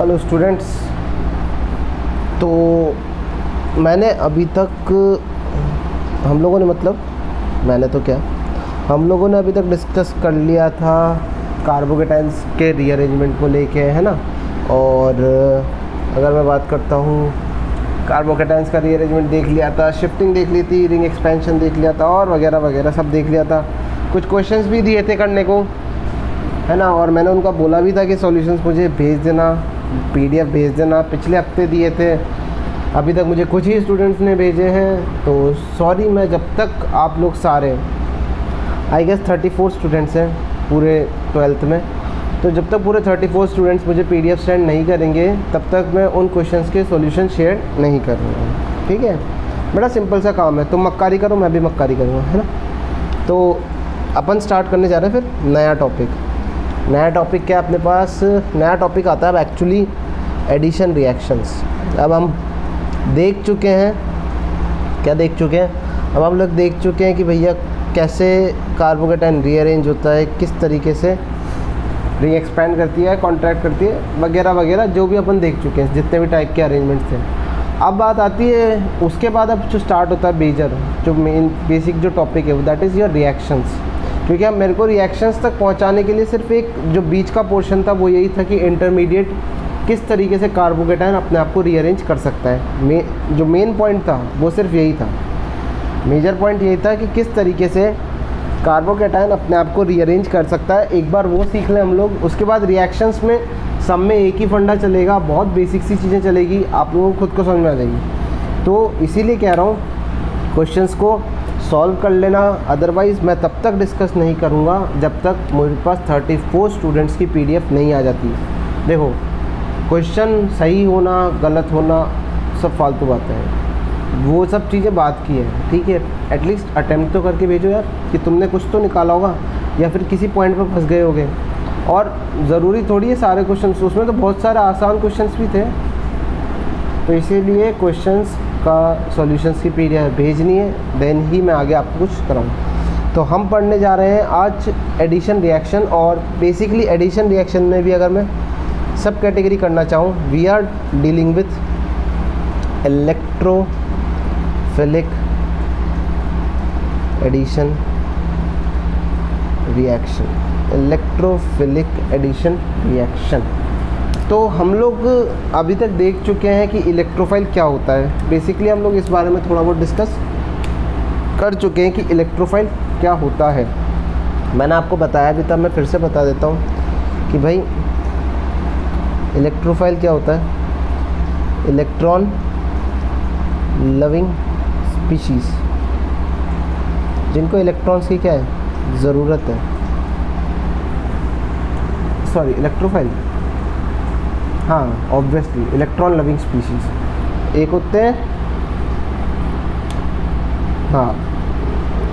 Hello students. तो मैंने अभी तक हम लोगों ने हम लोगों ने अभी तक डिस्कस कर लिया था कार्बोकेटाइंस के रीअरेंजमेंट को लेके, है ना। और अगर मैं बात करता हूँ, कार्बोकेटाइंस का रीअरेंजमेंट देख लिया था, शिफ्टिंग देख ली थी, रिंग एक्सपेंशन देख लिया था और वगैरह वगैरह सब देख लिया था। कुछ क्वेश्चंस भी दिए थे करने को, है ना। और मैंने उनका बोला भी था कि सॉल्यूशंस मुझे भेज देना, पीडीएफ भेज देना। पिछले हफ्ते दिए थे, अभी तक मुझे कुछ ही स्टूडेंट्स ने भेजे हैं, तो सॉरी। मैं जब तक आप लोग सारे, आई गेस 34 स्टूडेंट्स हैं पूरे 12th में, तो जब तक पूरे 34 स्टूडेंट्स मुझे पीडीएफ सेंड नहीं करेंगे तब तक मैं उन क्वेश्चंस के सॉल्यूशन शेयर नहीं करूँगा, ठीक है। बड़ा सिंपल सा काम है, तुम मक्कारी करो, मैं भी मक्कारी करूँगा, है ना। तो अपन स्टार्ट करने जा रहे हैं फिर नया टॉपिक। नया टॉपिक क्या है अपने पास? नया टॉपिक आता है एक्चुअली एडिशन रिएक्शंस। अब हम देख चुके हैं, क्या देख चुके हैं? अब हम लोग देख चुके हैं कि भैया कैसे कार्बोकेटाइन रीअरेंज होता है, किस तरीके से रिंग एक्सपैंड करती है, कॉन्ट्रैक्ट करती है, वगैरह वगैरह, जो भी अपन देख चुके हैं, जितने भी टाइप के अरेंजमेंट्स थे। अब बात आती है उसके बाद, अब जो स्टार्ट होता है मेजर, जो मेन बेसिक जो टॉपिक है वो दैट इज़ योर रिएक्शंस। क्योंकि अब मेरे को रिएक्शंस तक पहुंचाने के लिए सिर्फ एक जो बीच का पोर्शन था वो यही था कि इंटरमीडिएट किस तरीके से कार्बोकेटाइन अपने आप को रीअरेंज कर सकता है। जो मेन पॉइंट था वो सिर्फ यही था, मेजर पॉइंट यही था कि किस तरीके से कार्बोकेटाइन अपने आप को रीअरेंज कर सकता है। एक बार वो सीख लें हम लोग, उसके बाद रिएक्शंस में सब में एक ही फंडा चलेगा, बहुत बेसिक सी चीज़ें चलेगी, आप लोगों को खुद को समझ में आ जाएगी। तो इसीलिए कह रहा हूँ क्वेश्चंस को सॉल्व कर लेना, अदरवाइज़ मैं तब तक डिस्कस नहीं करूँगा जब तक मेरे पास 34 स्टूडेंट्स की पीडीएफ नहीं आ जाती। देखो, क्वेश्चन सही होना गलत होना सब फालतू बातें हैं, वो सब चीज़ें बात की है, ठीक है। एटलीस्ट अटेम्प्ट तो करके भेजो यार, कि तुमने कुछ तो निकाला होगा या फिर किसी पॉइंट पर फंस गए होगे। और ज़रूरी थोड़ी है सारे क्वेश्चन, उसमें तो बहुत सारे आसान क्वेश्चन भी थे, तो इसीलिए क्वेश्चंस का सॉल्यूशंस की पीडीएफ भेजनी है, देन ही मैं आगे आपको कुछ कराऊँ। तो हम पढ़ने जा रहे हैं आज एडिशन रिएक्शन। और बेसिकली एडिशन रिएक्शन में भी अगर मैं सब कैटेगरी करना चाहूँ, we are dealing with electrophilic addition reaction, electrophilic addition reaction. तो हम लोग अभी तक देख चुके हैं कि इलेक्ट्रोफाइल क्या होता है। बेसिकली हम लोग इस बारे में थोड़ा बहुत डिस्कस कर चुके हैं कि इलेक्ट्रोफाइल क्या होता है। मैंने आपको बताया भी था, मैं फिर से बता देता हूँ कि भाई इलेक्ट्रोफाइल क्या होता है। इलेक्ट्रॉन लविंग स्पीशीज़, जिनको इलेक्ट्रॉन्स की क्या है ज़रूरत है। सॉरी, इलेक्ट्रोफाइल, हाँ ऑब्वियसली इलेक्ट्रॉन लविंग स्पीशीज़ एक होते हैं। हाँ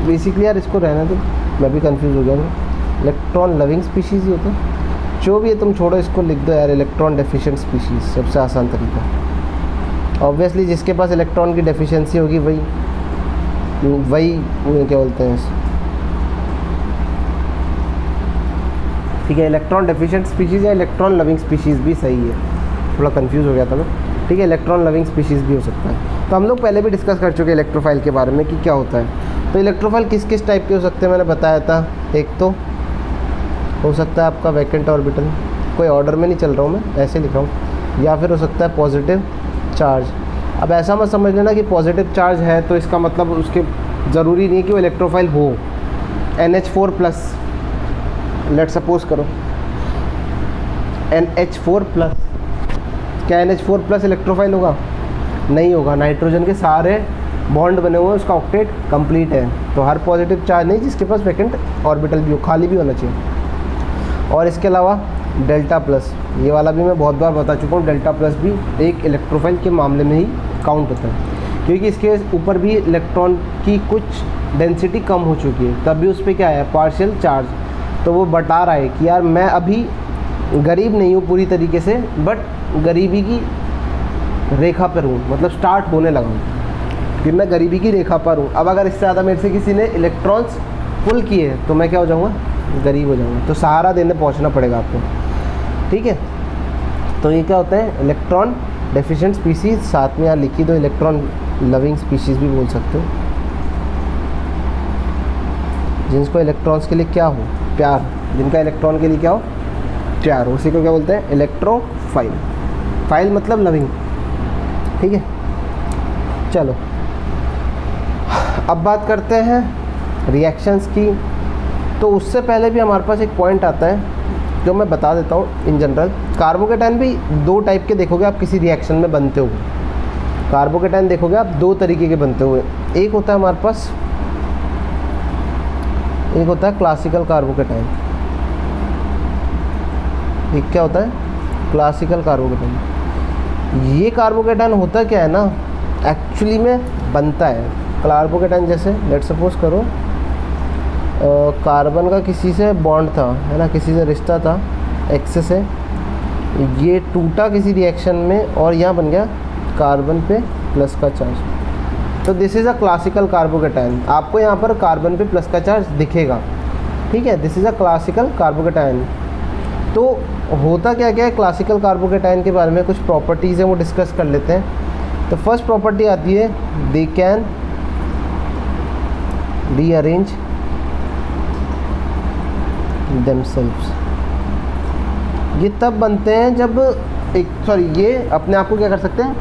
बेसिकली यार इसको रहने दो, मैं भी कंफ्यूज हो गया हूँ। इलेक्ट्रॉन लविंग स्पीशीज़ ही होते हैं, जो भी है तुम छोड़ो, इसको लिख दो यार इलेक्ट्रॉन डेफिशिएंट स्पीशीज़, सबसे आसान तरीका। ऑब्वियसली जिसके पास इलेक्ट्रॉन की डेफिशिएंसी होगी वही क्या बोलते हैं, ठीक है। इलेक्ट्रॉन डेफिशिएंट स्पीशीज़ या इलेक्ट्रॉन लविंग स्पीशीज़ भी सही है, थोड़ा कंफ्यूज हो गया था मैं, ठीक है। इलेक्ट्रॉन लविंग स्पीशीज़ भी हो सकता है। तो हम लोग पहले भी डिस्कस कर चुके हैं इलेक्ट्रोफाइल के बारे में कि क्या होता है। तो इलेक्ट्रोफाइल किस किस टाइप के हो सकते हैं मैंने बताया था। एक तो हो सकता है आपका वैकेंट ऑर्बिटल, कोई ऑर्डर में नहीं चल रहा हूँ मैं, ऐसे लिख रहा हूँ। या फिर हो सकता है पॉजिटिव चार्ज। अब ऐसा मत समझ लेना कि पॉजिटिव चार्ज है तो इसका मतलब उसके ज़रूरी नहीं कि वो इलेक्ट्रोफाइल हो। NH4+, लेट सपोज करो NH4+, क्या NH4+ इलेक्ट्रोफाइल होगा? नहीं होगा। नाइट्रोजन के सारे बॉन्ड बने हुए हैं, उसका ऑक्टेट कंप्लीट है, तो हर पॉजिटिव चार्ज नहीं जिसके पास वैकेंट ऑर्बिटल भी हो, खाली भी होना चाहिए। और इसके अलावा Δ+, ये वाला भी मैं बहुत बार बता चुका हूँ, Δ+ भी एक इलेक्ट्रोफाइल के मामले में ही काउंट होता है, क्योंकि इसके ऊपर भी इलेक्ट्रॉन की कुछ डेंसिटी कम हो चुकी है, तब भी उस पर क्या है पार्शियल चार्ज। तो वो बता रहा है कि यार मैं अभी गरीब नहीं हूँ पूरी तरीके से, बट गरीबी की रेखा पर हूँ, मतलब स्टार्ट होने लगा हूँ कि मैं गरीबी की रेखा पर हूँ। अब अगर इससे ज़्यादा मेरे से किसी ने इलेक्ट्रॉन्स पुल किए तो मैं क्या हो जाऊँगा? गरीब हो जाऊँगा। तो सहारा देने पहुँचना पड़ेगा आपको, ठीक है। तो ये क्या होते हैं, इलेक्ट्रॉन डेफिशिएंट स्पीशीज़। साथ में यहाँ लिखी दो इलेक्ट्रॉन लविंग स्पीशीज़ भी बोल सकते हो, जिनको इलेक्ट्रॉन्स के लिए क्या हो, प्यार, जिनका इलेक्ट्रॉन के लिए क्या हो, प्यार, उसी को क्या बोलते हैं, इलेक्ट्रोफाइल। फाइल मतलब लविंग, ठीक है। चलो अब बात करते हैं रिएक्शंस की। तो उससे पहले भी हमारे पास एक पॉइंट आता है जो मैं बता देता हूँ इन जनरल। कार्बोकेटाइन भी दो टाइप के देखोगे आप किसी रिएक्शन में बनते हुए। कार्बोकेटाइन देखोगे आप दो तरीके के बनते हुए। एक होता है हमारे पास, एक होता है क्लासिकल कार्बोकेटाइन। एक क्या होता है, क्लासिकल कार्बोकेटाइन। ये कार्बोकेटाइन होता क्या है ना, एक्चुअली में बनता है कार्बोकेटाइन जैसे लेट सपोज करो कार्बन का किसी से बॉन्ड था, है ना, किसी से रिश्ता था एक्स से, ये टूटा किसी रिएक्शन में और यहाँ बन गया कार्बन पे प्लस का चार्ज। तो this is a classical carbocation. आपको यहाँ पर कार्बन पे प्लस का चार्ज दिखेगा, ठीक है, this is a classical carbocation. तो होता क्या क्या है क्लासिकल कार्बोकेटाइन के बारे में, कुछ प्रॉपर्टीज़ हैं वो डिस्कस कर लेते हैं। तो फर्स्ट प्रॉपर्टी आती है, दे कैन रीअरेंज themselves। ये तब बनते हैं जब ये अपने आप को क्या कर सकते हैं,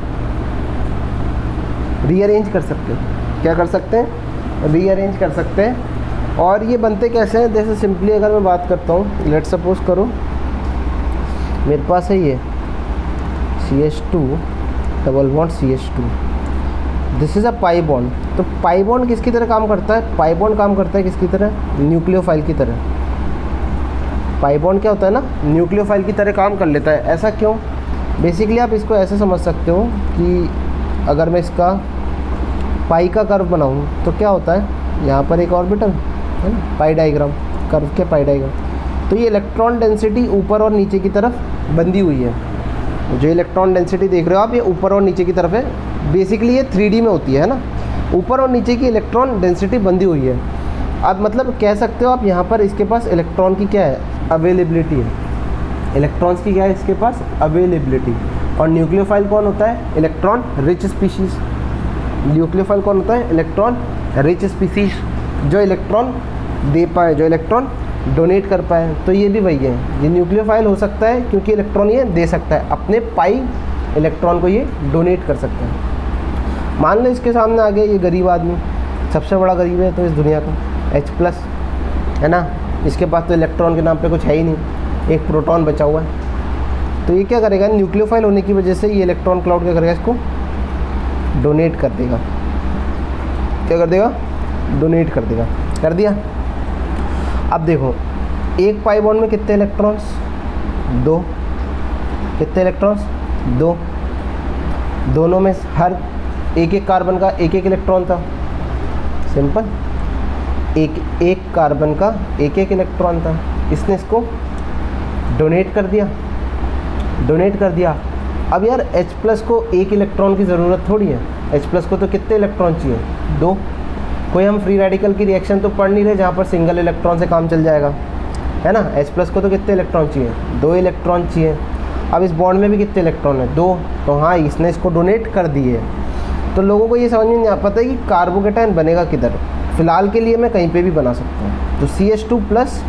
रीअरेंज कर सकते हैं। क्या कर सकते हैं, रीअरेंज कर सकते हैं। और ये बनते कैसे हैं, जैसे सिंपली अगर मैं बात करता हूँ, लेट सपोज करो मेरे पास है ये CH2 double bond CH2, this is a pi bond. तो पाई बॉन्ड किसकी तरह काम करता है, पाई बॉन्ड काम करता है किसकी तरह, न्यूक्लियोफाइल की तरह। पाई बॉन्ड क्या होता है ना, न्यूक्लियोफाइल की तरह काम कर लेता है। ऐसा क्यों, बेसिकली आप इसको ऐसे समझ सकते हो कि अगर मैं इसका पाई का कर्व बनाऊँ तो क्या होता है, यहाँ पर एक ऑर्बिटल है ना, पाई डायग्राम, कर्व के पाई डायग्राम। तो ये इलेक्ट्रॉन डेंसिटी ऊपर और नीचे की तरफ बंधी हुई है। जो इलेक्ट्रॉन डेंसिटी देख रहे हो आप, ये ऊपर और नीचे की तरफ है। बेसिकली ये 3D में होती है ना, ऊपर और नीचे की इलेक्ट्रॉन डेंसिटी बंधी हुई है। अब मतलब कह सकते हो आप यहाँ पर इसके पास इलेक्ट्रॉन की क्या है, अवेलेबिलिटी है। इलेक्ट्रॉन्स की क्या है इसके पास, अवेलेबिलिटी। और न्यूक्लियोफाइल कौन होता है, इलेक्ट्रॉन रिच स्पीशीज़। न्यूक्लियोफाइल कौन होता है, इलेक्ट्रॉन रिच स्पीशीज़, जो इलेक्ट्रॉन दे पाए, जो इलेक्ट्रॉन डोनेट कर पाए। तो ये भी वही है, ये न्यूक्लियोफाइल हो सकता है क्योंकि इलेक्ट्रॉन ये दे सकता है, अपने पाई इलेक्ट्रॉन को ये डोनेट कर सकता है। मान लो इसके सामने आ गया ये गरीब आदमी, सबसे बड़ा गरीब है तो इस दुनिया का, H+, है ना, इसके पास तो इलेक्ट्रॉन के नाम पे कुछ है ही नहीं, एक प्रोटॉन बचा हुआ है। तो ये क्या करेगा, न्यूक्लियोफाइल होने की वजह से ये इलेक्ट्रॉन क्लाउड क्या करेगा, इसको डोनेट कर देगा। क्या कर देगा, डोनेट कर देगा। कर दिया। अब देखो एक पाई बॉन्ड में कितने इलेक्ट्रॉन्स, 2। कितने इलेक्ट्रॉन्स, 2। दोनों में हर एक एक कार्बन का एक एक इलेक्ट्रॉन था, सिंपल। एक कार्बन का एक एक इलेक्ट्रॉन था, इसने इसको डोनेट कर दिया, डोनेट कर दिया। अब यार H+ को एक इलेक्ट्रॉन की ज़रूरत थोड़ी है, H+ को तो कितने इलेक्ट्रॉन चाहिए, 2। कोई हम फ्री रेडिकल की रिएक्शन तो पढ़ नहीं रहे जहाँ पर सिंगल इलेक्ट्रॉन से काम चल जाएगा, है ना। H+ को तो कितने इलेक्ट्रॉन चाहिए, 2 इलेक्ट्रॉन चाहिए। अब इस बॉन्ड में भी कितने इलेक्ट्रॉन है, 2। तो हाँ, इसने इसको डोनेट कर दिए। तो लोगों को ये समझ में नहीं आ पाता है कि कार्बोकेटाइन बनेगा किधर। फ़िलहाल के लिए मैं कहीं पे भी बना सकता हूँ। तो CH2+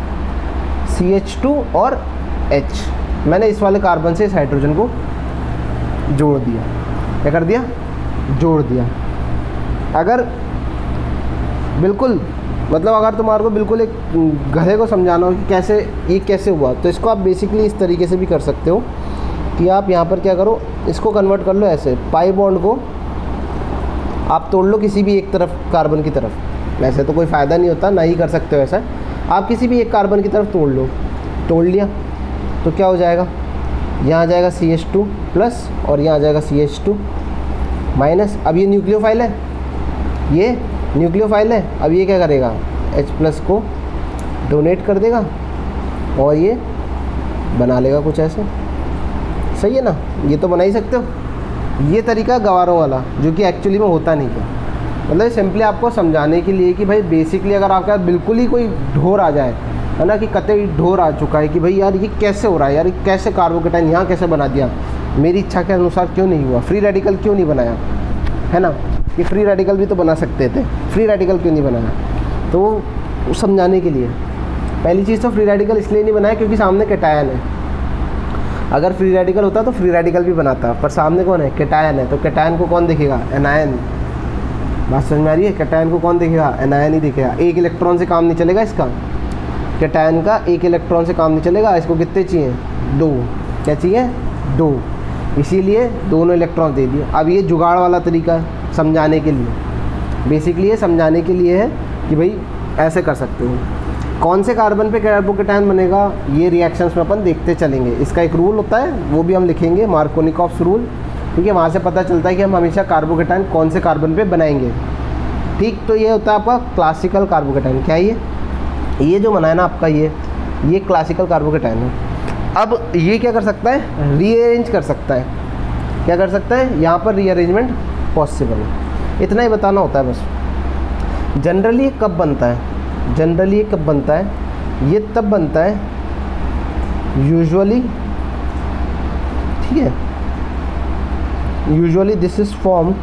CH2 और H, मैंने इस वाले कार्बन से इस हाइड्रोजन को जोड़ दिया। क्या कर दिया, जोड़ दिया। अगर बिल्कुल मतलब अगर तुम्हारे को बिल्कुल एक गधे को समझाना हो कि कैसे ये कैसे हुआ, तो इसको आप बेसिकली इस तरीके से भी कर सकते हो कि आप यहाँ पर क्या करो, इसको कन्वर्ट कर लो ऐसे, पाई बॉन्ड को आप तोड़ लो किसी भी एक तरफ कार्बन की तरफ। वैसे तो कोई फ़ायदा नहीं होता, ना ही कर सकते हो ऐसा। आप किसी भी एक कार्बन की तरफ तोड़ लो, तोड़ लिया तो क्या हो जाएगा, यहाँ आ जाएगा CH2+ और यहाँ आ जाएगा CH2-। अब ये न्यूक्लियोफाइल है, ये न्यूक्लियोफाइल है। अब ये क्या करेगा, H+ को डोनेट कर देगा और ये बना लेगा कुछ ऐसे। सही है ना, ये तो बना ही सकते हो। ये तरीका गवारों वाला, जो कि एक्चुअली में होता नहीं है। मतलब सिंपली आपको समझाने के लिए कि भाई बेसिकली अगर आपके पास बिल्कुल ही कोई ढोर आ जाए, है ना, कि कतई ढोर आ चुका है कि भाई यार ये कैसे हो रहा है, यार ये कैसे कार्बोकेटाइन यहाँ कैसे बना दिया, मेरी इच्छा के अनुसार क्यों नहीं हुआ, फ्री रेडिकल क्यों नहीं बनाया, है ना। कि फ्री रेडिकल भी तो बना सकते थे, फ्री रेडिकल क्यों नहीं बनाया, तो वो समझाने के लिए। पहली चीज़ तो फ्री रेडिकल इसलिए नहीं बनाया क्योंकि सामने कैटायन है। अगर फ्री रेडिकल होता तो फ्री रेडिकल भी बनाता, पर सामने कौन है, कैटायन है, तो कैटायन को कौन देखेगा, एनायन। बात समझ में आ रही है, कैटायन को कौन देखेगा, एनायन ही देखेगा। एक इलेक्ट्रॉन से काम नहीं चलेगा इसका, कैटायन का एक इलेक्ट्रॉन से काम नहीं चलेगा, इसको कितने चाहिए, 2। क्या चाहिए, 2, इसीलिए दोनों इलेक्ट्रॉन दे दिए। अब ये जुगाड़ वाला तरीका है समझाने के लिए, बेसिकली ये समझाने के लिए है कि भाई ऐसे कर सकते हो। कौन से कार्बन पे कार्बोकेटायन बनेगा, ये रिएक्शंस में अपन देखते चलेंगे। इसका एक रूल होता है, वो भी हम लिखेंगे, मार्कोनिकॉफ्स रूल, ठीक है। वहाँ से पता चलता है कि हम हमेशा कार्बोकेटायन कौन से कार्बन पे बनाएंगे, ठीक। तो ये होता है आपका क्लासिकल कार्बोकेटायन। क्या ये जो बना है ना आपका, ये क्लासिकल कार्बोकेटायन है। अब ये क्या कर सकता है, रीअरेंज कर सकता है। क्या कर सकता है, यहाँ पर रीअरेंजमेंट पॉसिबल है, इतना ही बताना होता है बस। जनरली ये कब बनता है, जनरली ये कब बनता है, ये तब बनता है यूजुअली, ठीक है, usually this is formed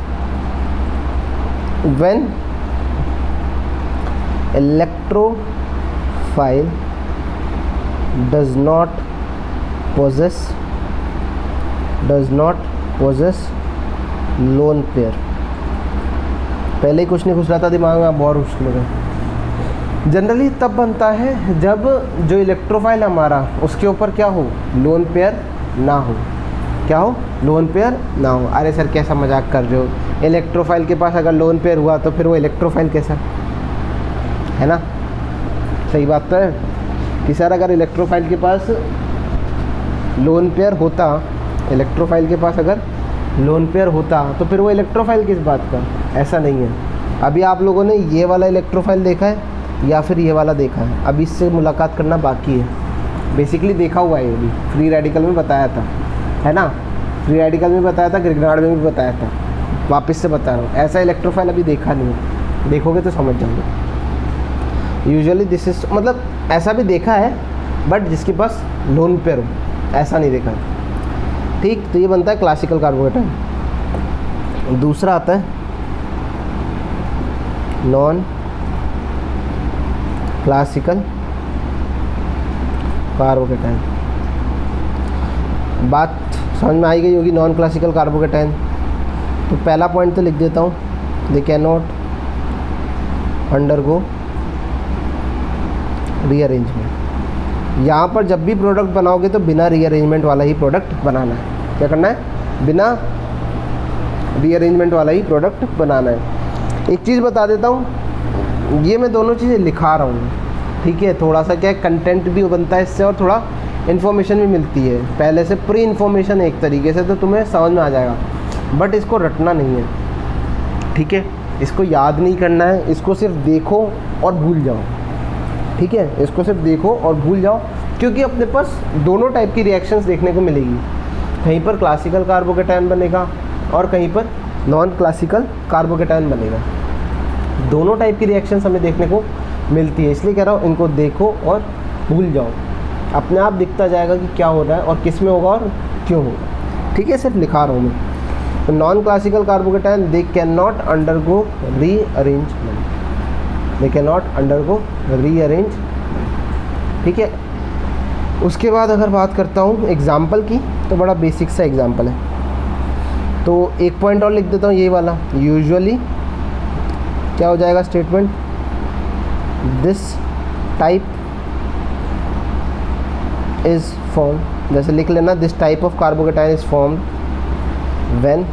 when electrophile does not possess lone pair। पहले ही कुछ नहीं घुस रहा था दिमाग में, आप बहुत घुस गए। जनरली तब बनता है जब जो इलेक्ट्रोफाइल हमारा उसके ऊपर क्या हो, लोन पेयर ना हो। क्या हो, लोन पेयर ना हो। अरे सर कैसा मजाक कर रहे हो, इलेक्ट्रोफाइल के पास अगर लोन पेयर हुआ तो फिर वो इलेक्ट्रोफाइल कैसा, है ना। सही बात तो है कि सर अगर इलेक्ट्रोफाइल के पास लोन पेयर होता, इलेक्ट्रोफाइल के पास अगर लोन पेयर होता तो फिर वो इलेक्ट्रोफाइल किस बात का, ऐसा नहीं है। अभी आप लोगों ने ये वाला इलेक्ट्रोफाइल देखा है या फिर ये वाला देखा है, अभी इससे मुलाकात करना बाकी है। बेसिकली देखा हुआ है, ये भी फ्री रेडिकल में बताया था, है ना। फ्री रेडिकल में बताया था, ग्रिग्नार्ड में भी बताया था, वापस से बता रहा हूँ। ऐसा इलेक्ट्रोफाइल अभी देखा नहीं है, देखोगे तो समझ जाओगे। यूजुअली दिस इज, मतलब ऐसा भी देखा है बट जिसके पास लोन पेयर हो, ऐसा नहीं देखा है, ठीक। तो ये बनता है क्लासिकल कार्बोकेटायन। दूसरा आता है नॉन क्लासिकल कार्बोकेटायन। बात समझ में आई गई होगी, नॉन क्लासिकल कार्बोकेटायन। तो पहला पॉइंट तो लिख देता हूँ, they can not undergo rearrangement. यहाँ पर जब भी प्रोडक्ट बनाओगे तो बिना रीअरेंजमेंट वाला ही प्रोडक्ट बनाना है। क्या करना है, बिना रीअरेंजमेंट वाला ही प्रोडक्ट बनाना है। एक चीज़ बता देता हूँ, ये मैं दोनों चीज़ें लिखा रहा हूँ, ठीक है। थोड़ा सा क्या कंटेंट भी बनता है इससे और थोड़ा इन्फॉर्मेशन भी मिलती है पहले से, प्री इन्फॉर्मेशन एक तरीके से, तो तुम्हें समझ में आ जाएगा। बट इसको रटना नहीं है, ठीक है। इसको याद नहीं करना है, इसको सिर्फ देखो और भूल जाओ, ठीक है। इसको सिर्फ देखो और भूल जाओ, क्योंकि अपने पास दोनों टाइप की रिएक्शंस देखने को मिलेगी। कहीं पर क्लासिकल कार्बोकेटायन बनेगा और कहीं पर नॉन क्लासिकल कार्बोकेटायन बनेगा। दोनों टाइप की रिएक्शंस हमें देखने को मिलती है, इसलिए कह रहा हूँ इनको देखो और भूल जाओ, अपने आप दिखता जाएगा कि क्या हो रहा है और किस में होगा और क्यों होगा, ठीक है। सिर्फ लिखा रहा हूँ मैं। तो non classical carbocation, they can not undergo rearrangement, they can not undergo rearrange, ठीक है। उसके बाद अगर बात करता हूँ एग्जाम्पल की, तो बड़ा बेसिक सा एग्जाम्पल है। तो एक पॉइंट और लिख देता हूँ, ये वाला। यूजुअली क्या हो जाएगा statement, this type is form, जैसे लिख लेना, this type of carbocation is formed when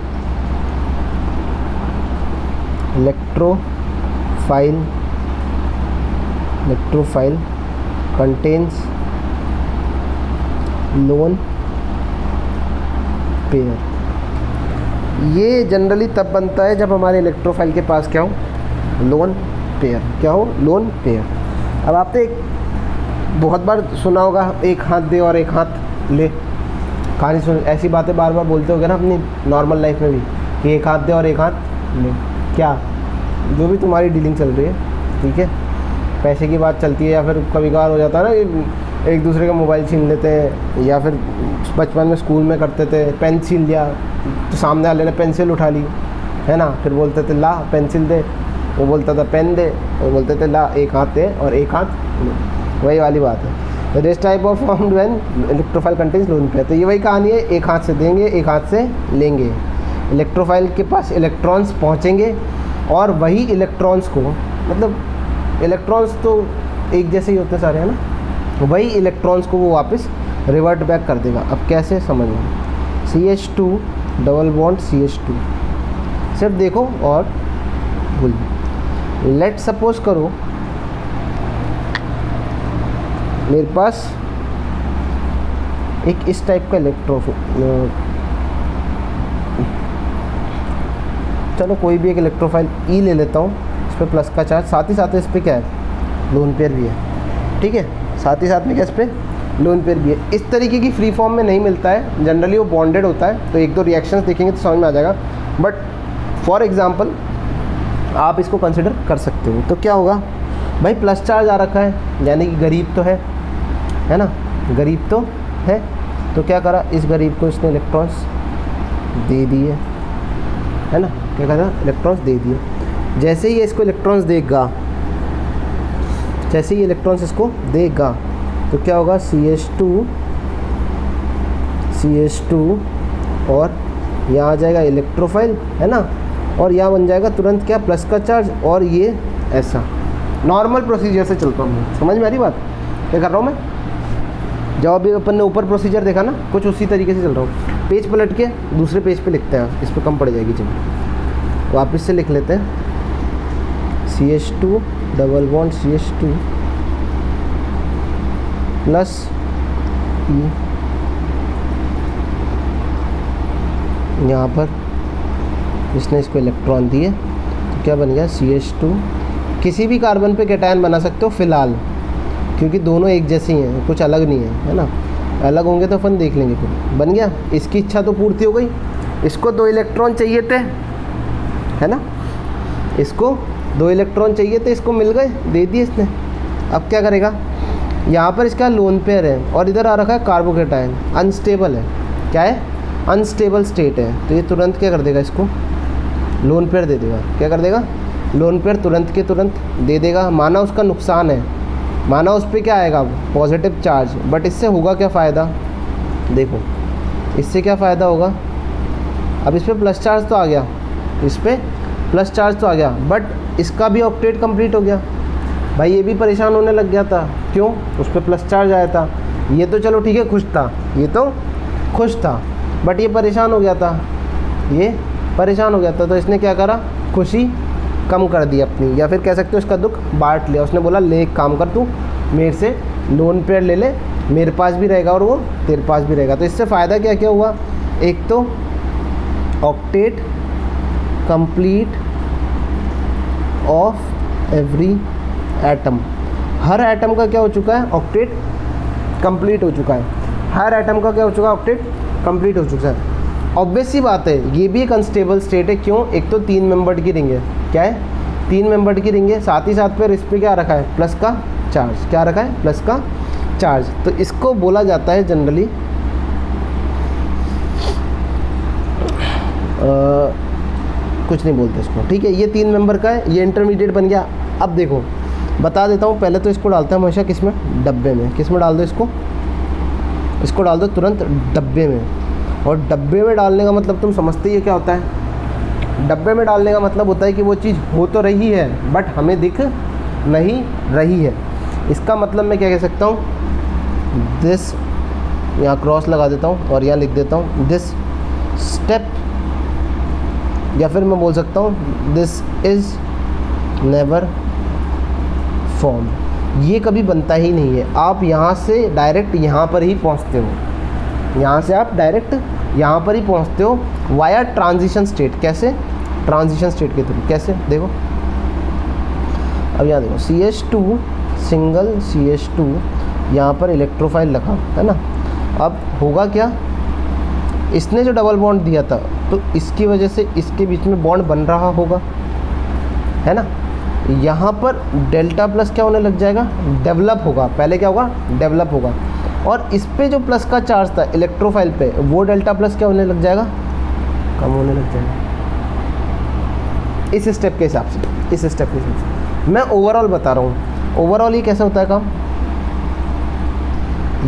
electrophile contains lone pair। ये जनरली तब बनता है जब हमारे इलेक्ट्रोफाइल के पास क्या हो, लोन पेयर। क्या हो, लोन पेयर। अब आपने एक बहुत बार सुना होगा, एक हाथ दे और एक हाथ ले, कहानी सुन, ऐसी बातें बार बार बोलते होगे ना अपनी नॉर्मल लाइफ में भी, कि एक हाथ दे और एक हाथ ले। क्या, जो भी तुम्हारी डीलिंग चल रही है, ठीक है, पैसे की बात चलती है या फिर कभी कभार हो जाता है ना कि एक दूसरे का मोबाइल छीन लेते हैं, या फिर बचपन में स्कूल में करते थे, पेन छीन लिया तो सामने वाले ने पेंसिल उठा ली, है ना, फिर बोलते थे ला पेंसिल दे, वो बोलता था पेन दे, वो बोलते थे ला एक हाथ दे और एक हाथ दे। वही वाली बात है। This type of formed when electrophile contains lone pair. तो ये वही कहानी है, एक हाथ से देंगे एक हाथ से लेंगे। इलेक्ट्रोफाइल के पास इलेक्ट्रॉन्स पहुँचेंगे और वही इलेक्ट्रॉन्स को, मतलब इलेक्ट्रॉन्स तो एक जैसे ही होते सारे, है ना, वही इलेक्ट्रॉन्स को वो वापस रिवर्ट बैक कर देगा। अब कैसे समझना, CH2 डबल बॉन्ड CH2, सिर्फ देखो और भूल। लेट सपोज करो मेरे पास एक इस टाइप का चलो कोई भी एक इलेक्ट्रोफाइल E ले लेता हूँ, इस पर प्लस का चार्ज, साथ ही साथ इस पर क्या है, लोन पेयर भी है, ठीक है, साथ ही साथ में क्या इस पर लोन पेयर भी है। इस तरीके की फ्री फॉर्म में नहीं मिलता है, जनरली वो बॉन्डेड होता है, तो एक दो रिएक्शंस देखेंगे तो समझ में आ जाएगा। बट फॉर एग्जांपल आप इसको कंसिडर कर सकते हो। तो क्या होगा भाई, प्लस चार्ज आ रखा है, यानी कि गरीब तो है ना, गरीब तो है, तो क्या करा, इस गरीब को इसने इलेक्ट्रॉन्स दे दिए, है ना, क्या करा, इलेक्ट्रॉन्स दे दिए। जैसे ही इसको इलेक्ट्रॉन्स देगा, जैसे ही इलेक्ट्रॉन्स इसको देगा तो क्या होगा, CH2 और यहाँ आ जाएगा इलेक्ट्रोफाइल, है ना, और यहाँ बन जाएगा तुरंत क्या, प्लस का चार्ज, और ये ऐसा नॉर्मल प्रोसीजर से चलता हूँ। समझ में आ रही बात क्या कर रहा हूँ मैं? जब अभी अपन ने ऊपर प्रोसीजर देखा ना, कुछ उसी तरीके से चल रहा हूँ। पेज पलट के दूसरे पेज पे लिखते हैं, इस पर कम पड़ जाएगी। चलिए वापस से लिख लेते हैं, CH2 double bond CH2 plus E, यहाँ पर इसने इसको इलेक्ट्रॉन दिए, तो क्या बन गया, CH2। किसी भी कार्बन पे कैटायन बना सकते हो फ़िलहाल, क्योंकि दोनों एक जैसे ही हैं, कुछ अलग नहीं है ना, अलग होंगे तो अपन देख लेंगे। फिर बन गया, इसकी इच्छा तो पूर्ति हो गई, इसको 2 इलेक्ट्रॉन चाहिए थे, है ना, इसको 2 इलेक्ट्रॉन चाहिए थे, इसको मिल गए, दे दिए इसने। अब क्या करेगा, यहाँ पर इसका लोन पेयर है और इधर आ रखा है कार्बोकेटायन, अनस्टेबल है, क्या है, अनस्टेबल स्टेट है, तो ये तुरंत क्या कर देगा, इसको लोन पेयर दे देगा। क्या कर देगा, लोन पेयर तुरंत के तुरंत दे देगा। माना उसका नुकसान है, माना उस पर क्या आएगा, पॉजिटिव चार्ज, बट इससे होगा क्या फ़ायदा, देखो इससे क्या फ़ायदा होगा। अब इस पर प्लस चार्ज तो आ गया, इस पर प्लस चार्ज तो आ गया, बट इसका भी ऑक्टेट कंप्लीट हो गया। भाई ये भी परेशान होने लग गया था, क्यों, उस पर प्लस चार्ज आया था। ये तो चलो ठीक है, खुश था, ये तो खुश था, बट ये परेशान हो गया था, ये परेशान हो गया था। तो इसने क्या करा, खुशी कम कर दी अपनी, या फिर कह सकते हो इसका दुख बांट लिया। उसने बोला ले एक काम कर, तू मेरे से लोन पेयर ले ले, मेरे पास भी रहेगा और वो तेरे पास भी रहेगा। तो इससे फ़ायदा क्या क्या हुआ, एक तो octet complete of every atom, her atom का क्या हो चुका है, ऑक्टेट कंप्लीट हो चुका है, हर एटम का क्या हो चुका है, ऑक्टेट कंप्लीट हो चुका है। ऑब्वियस सी बात है, ये भी एक अनस्टेबल स्टेट है, क्यों, एक तो 3 मेंबर्ड की रिंग है, क्या है, 3 मेंबर्ड की रिंग है, साथ ही साथ पर इस पर क्या रखा है, प्लस का चार्ज, क्या रखा है, प्लस का चार्ज। तो इसको बोला जाता है जनरली कुछ नहीं बोलते इसको, ठीक है। ये 3 मेंबर का है, ये इंटरमीडिएट बन गया। अब देखो बता देता हूँ, पहले तो इसको डालते हैं हमेशा किस में, डब्बे में। किस में डाल दो इसको डाल दो तुरंत डब्बे में। और डब्बे में डालने का मतलब तुम समझते ही है क्या होता है। डब्बे में डालने का मतलब होता है कि वो चीज़ हो तो रही है बट हमें दिख नहीं रही है। इसका मतलब मैं क्या कह सकता हूँ, दिस, यहाँ क्रॉस लगा देता हूँ और यहाँ लिख देता हूँ दिस स्टेप, या फिर मैं बोल सकता हूँ दिस इज़ नेवर फॉर्म। ये कभी बनता ही नहीं है। आप यहाँ से डायरेक्ट यहाँ पर ही पहुँचते हो, यहाँ से आप डायरेक्ट यहाँ पर ही पहुँचते हो वाया ट्रांजिशन स्टेट। कैसे, ट्रांजिशन स्टेट के थ्रू। कैसे, देखो अब यहाँ देखो CH2 सिंगल CH2, यहाँ पर इलेक्ट्रोफाइल लगा है ना। अब होगा क्या, इसने जो डबल बॉन्ड दिया था तो इसकी वजह से इसके बीच में बॉन्ड बन रहा होगा, है ना। यहाँ पर डेल्टा प्लस क्या होने लग जाएगा, डेवलप होगा। पहले क्या होगा, डेवलप होगा। और इस पे जो प्लस का चार्ज था इलेक्ट्रोफाइल पे, वो डेल्टा प्लस क्या होने लग जाएगा, कम होने लग जाएगा। इस स्टेप के हिसाब से, इस स्टेप के हिसाब से मैं ओवरऑल बता रहा हूँ। ओवरऑल ये कैसे होता है काम,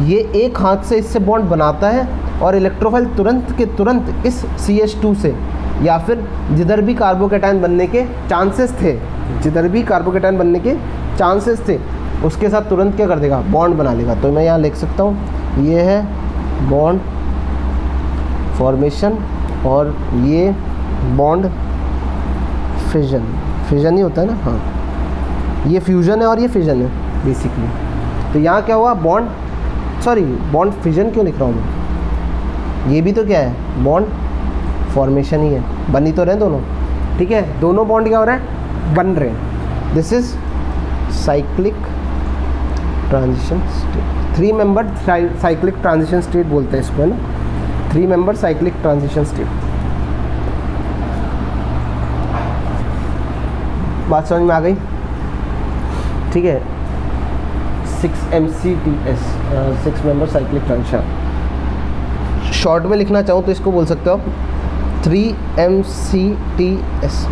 ये एक हाथ से इससे बॉन्ड बनाता है और इलेक्ट्रोफाइल तुरंत के तुरंत इस CH2 से, या फिर जिधर भी कार्बोकेटायन बनने के चांसेस थे, जिधर भी कार्बोकेटायन बनने के चांसेस थे, उसके साथ तुरंत क्या कर देगा, बॉन्ड बना लेगा। तो मैं यहाँ लिख सकता हूँ, ये है बॉन्ड फॉर्मेशन और ये बॉन्ड फिजन। फिजन ही होता है ना, हाँ, ये फ्यूजन है और ये फिजन है बेसिकली। तो यहाँ क्या हुआ, बॉन्ड, सॉरी बॉन्ड फिजन क्यों लिख रहा हूँ मैं, ये भी तो क्या है, बॉन्ड फॉर्मेशन ही है, बनी तो रहे दोनों, ठीक है। दोनों बॉन्ड क्या हो रहे हैं, बन रहे हैं। This is cyclic transition state, 3 member cyclic transition state बोलते हैं इसको, है ना, 3 मेंबर साइक्लिक ट्रांजिशन स्टेट। बात समझ में आ गई, ठीक है। 6MCTS, 6 member cyclic transition. Short में लिखना चाहूँ तो इसको बोल सकते हो आप 3MCTS,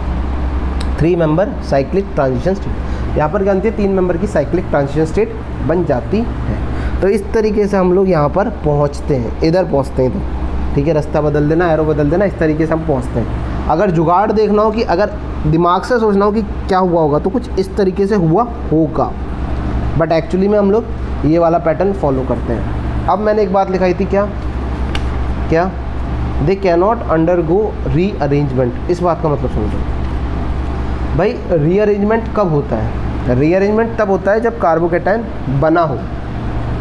3 member cyclic transition state. यहाँ पर क्या बनती है, 3 मेंबर की साइक्लिक ट्रांजिशन स्टेट बन जाती है। तो इस तरीके से हम लोग यहाँ पर पहुँचते हैं, इधर पहुँचते हैं। तो ठीक है, रास्ता बदल देना, एरो बदल देना, इस तरीके से हम पहुँचते हैं। अगर जुगाड़ देखना हो कि अगर दिमाग से सोचना हो कि क्या हुआ होगा, तो कुछ इस तरीके से हुआ होगा, बट एक्चुअली में हम लोग ये वाला पैटर्न फॉलो करते हैं। अब मैंने एक बात लिखाई थी, क्या क्या, दे कैनॉट अंडरगो रीअरेंजमेंट। इस बात का मतलब समझो भाई, रीअरेंजमेंट कब होता है, रीअरेंजमेंट तब होता है जब कार्बोकेटायन बना हो।